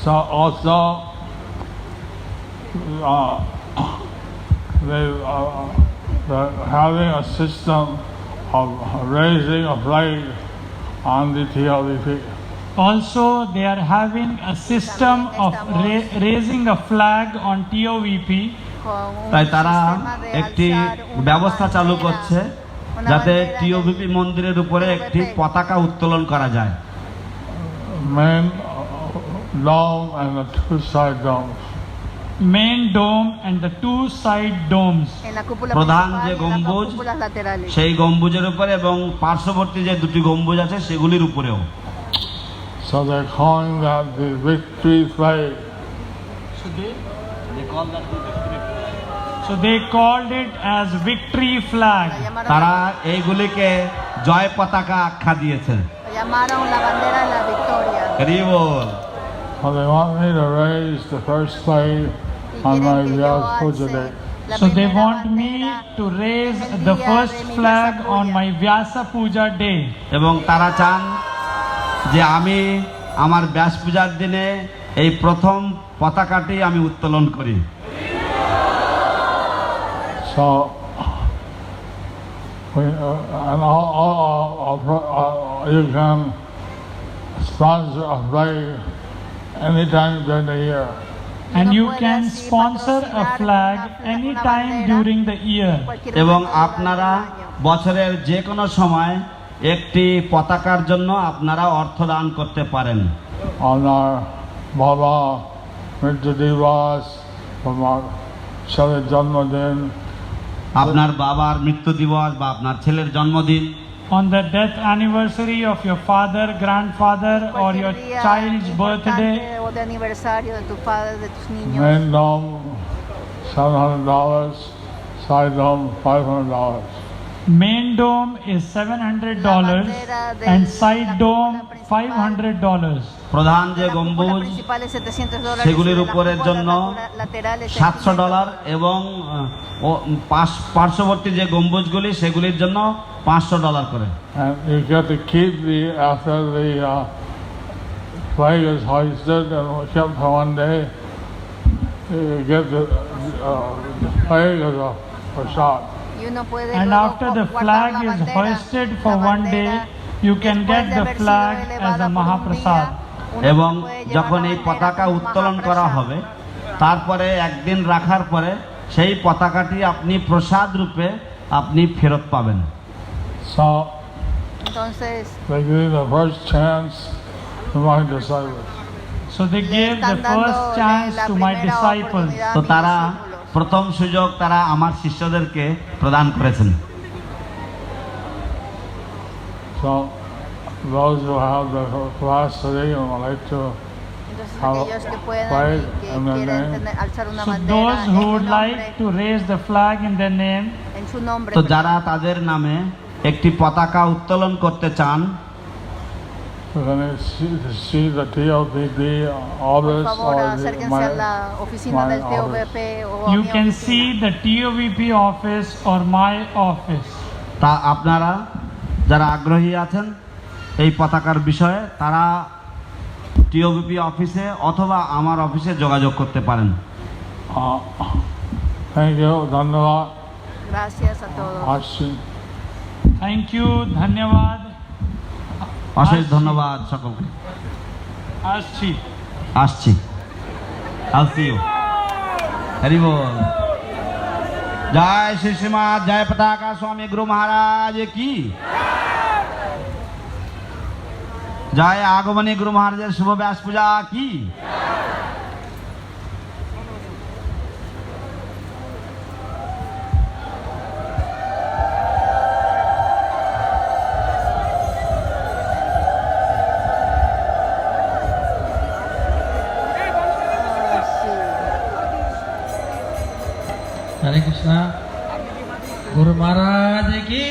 Speaker 2: So also, they're having a system of raising a flag on the TLDP.
Speaker 3: Also, they are having a system of raising a flag on TOVP.
Speaker 4: con un
Speaker 1: তাই তারা
Speaker 4: sistema de
Speaker 1: একটি
Speaker 4: alzar una
Speaker 1: ব্যবস্থা চালু
Speaker 4: bandera,
Speaker 1: করছে
Speaker 4: una
Speaker 1: যাতে
Speaker 4: bandera del
Speaker 1: টিওভিপি মন্দিরের উপরে একটি
Speaker 4: TOVP.
Speaker 1: পতাকা উত্তোলন করা যায়।
Speaker 2: Main dome and the two side domes.
Speaker 3: Main dome and the two side domes.
Speaker 4: En la cúpula
Speaker 1: প্রধান
Speaker 4: principal
Speaker 1: যে
Speaker 4: y en las dos
Speaker 1: গম্বুজ
Speaker 4: cúpulas laterales.
Speaker 1: সেই গম্বুজের উপরে এবং পার্শ্ববর্তী যে দুটি গম্বুজ আছে সেগুলির উপরেও।
Speaker 2: So they're calling that the victory flag.
Speaker 3: So they called it as victory
Speaker 4: La
Speaker 3: flag.
Speaker 4: llamaron,
Speaker 1: তারা এইগুলিকে জয় পতাকা আখ্যা দিয়েছে।
Speaker 4: la llamaron la bandera de la victoria.
Speaker 1: Hari ball.
Speaker 2: So they want me to raise the first flag
Speaker 4: Y
Speaker 2: on my
Speaker 4: quieren que yo
Speaker 2: Vyas Puja
Speaker 4: alce
Speaker 2: day.
Speaker 4: la
Speaker 3: So they
Speaker 4: primera
Speaker 3: want me
Speaker 4: bandera
Speaker 3: to raise
Speaker 4: el
Speaker 3: the
Speaker 4: día
Speaker 3: first
Speaker 4: de mi
Speaker 3: flag
Speaker 4: Vyasa
Speaker 3: on
Speaker 4: Puja.
Speaker 3: my Vyasa Puja day.
Speaker 1: এবং তারা চান যে আমি আমার ব্যাস পূজার দিনে এই প্রথম পতাকাটি আমি উত্তোলন করি।
Speaker 2: So, and you can sponsor a flag anytime during the year.
Speaker 3: And
Speaker 4: Uno
Speaker 3: you
Speaker 4: puede
Speaker 3: can
Speaker 4: así
Speaker 3: sponsor a
Speaker 4: patrocinar
Speaker 3: flag
Speaker 4: una
Speaker 3: anytime
Speaker 4: bandera
Speaker 3: during the year.
Speaker 4: cualquier
Speaker 1: এবং
Speaker 4: momento
Speaker 1: আপনারা
Speaker 4: durante el año.
Speaker 1: বছরের যে কোনো সময় একটি পতাকার জন্য আপনারা অর্থ দান করতে পারেন।
Speaker 2: On our Baba Mrityu Divas, from our Shari Janmadin,
Speaker 1: আপনার বাবার মৃত্যু দিবস বা আপনার ছেলের জন্মদিন,
Speaker 3: On the death anniversary of your father, grandfather, or your
Speaker 4: Cualquier día
Speaker 3: child's birthday,
Speaker 4: importante o de aniversario de tu padre, de tus niños.
Speaker 2: main dome $700, side dome $500.
Speaker 3: main dome is $700 and side dome $500.
Speaker 1: প্রধান যে
Speaker 4: La cúpula
Speaker 1: গম্বুজ
Speaker 4: principal es $700
Speaker 1: সেগুলির
Speaker 4: y las
Speaker 1: উপরের
Speaker 4: cúpulas
Speaker 1: জন্য
Speaker 4: laterales es
Speaker 1: $700 এবং পার্শ্ববর্তী যে গম্বুজগুলি সেগুলির জন্য $500 করে।
Speaker 2: And you get to keep after the flag is hoisted and kept for one day, you get the flag as a shot.
Speaker 4: Y uno puede
Speaker 3: And
Speaker 4: luego
Speaker 3: after the
Speaker 4: guardar
Speaker 3: flag
Speaker 4: la
Speaker 3: is
Speaker 4: bandera,
Speaker 3: hoisted for
Speaker 4: la
Speaker 3: one day,
Speaker 4: bandera,
Speaker 3: you can
Speaker 4: después
Speaker 3: get
Speaker 4: de
Speaker 3: the
Speaker 4: haber sido
Speaker 3: flag
Speaker 4: elevada
Speaker 3: as a
Speaker 4: por un
Speaker 3: Mahaprasad.
Speaker 4: día, uno
Speaker 1: এবং
Speaker 4: se puede llevar
Speaker 1: যখন
Speaker 4: la
Speaker 1: এই
Speaker 4: bandera
Speaker 1: পতাকা
Speaker 4: como
Speaker 1: উত্তোলন করা
Speaker 4: Mahaprasad.
Speaker 1: হবে তারপরে একদিন রাখার পরে সেই পতাকাটি আপনি প্রসাদ রূপে আপনি ফেরত পাবেন।
Speaker 2: So
Speaker 4: Entonces,
Speaker 2: they give the first chance to my disciples.
Speaker 3: So they
Speaker 4: le
Speaker 3: gave the
Speaker 4: están dando
Speaker 3: first chance
Speaker 4: la
Speaker 3: to my
Speaker 4: primera
Speaker 3: disciples.
Speaker 4: oportunidad a
Speaker 1: তো
Speaker 4: mis
Speaker 1: তারা
Speaker 4: discípulos.
Speaker 1: প্রথম সুযোগ তারা আমার শিষ্যদেরকে প্রদান করেছেন।
Speaker 2: So those who have the capacity and would like to
Speaker 4: Entonces,
Speaker 2: How-
Speaker 4: aquellos que puedan
Speaker 2: flag
Speaker 4: y que
Speaker 2: and the
Speaker 4: quieran
Speaker 2: name.
Speaker 4: alzar una
Speaker 3: So
Speaker 4: bandera
Speaker 3: those
Speaker 4: en
Speaker 3: who
Speaker 4: su
Speaker 3: would
Speaker 4: nombre,
Speaker 3: like to raise the flag in their name,
Speaker 4: en su nombre,
Speaker 1: তো যারা তাদের নামে একটি পতাকা উত্তোলন করতে চান
Speaker 2: we're going to see the TLPD
Speaker 4: por
Speaker 2: office
Speaker 4: favor,
Speaker 2: or
Speaker 4: acérquense a la oficina
Speaker 2: my
Speaker 4: del
Speaker 2: office.
Speaker 4: TOVP o a
Speaker 3: you
Speaker 4: mi
Speaker 3: can
Speaker 4: oficina.
Speaker 3: see the TOVP office or my office.
Speaker 1: তা আপনারা যারা আগ্রহী আছেন এই পতাকার বিষয়ে তারা টিওবিপি অফিসে অথবা আমার অফিসে যোগাযোগ করতে পারেন।
Speaker 2: Thank you, Dhanyavad,
Speaker 4: Gracias a todos.
Speaker 2: Ashi.
Speaker 3: Thank you, Dhanyavad,
Speaker 1: অশেষ ধন্যবাদ সকলকে।
Speaker 3: Ashi.
Speaker 1: আসছি। I'll see you. হরি বল। জয় শ্রী শ্রীমৎ জয় পতাকা স্বামী গুরু মহারাজ কি জয় আগমনী গুরু মহারাজের শুভ ব্যাস পূজা কি।
Speaker 5: हरे कृष्णा गुरु महाराज की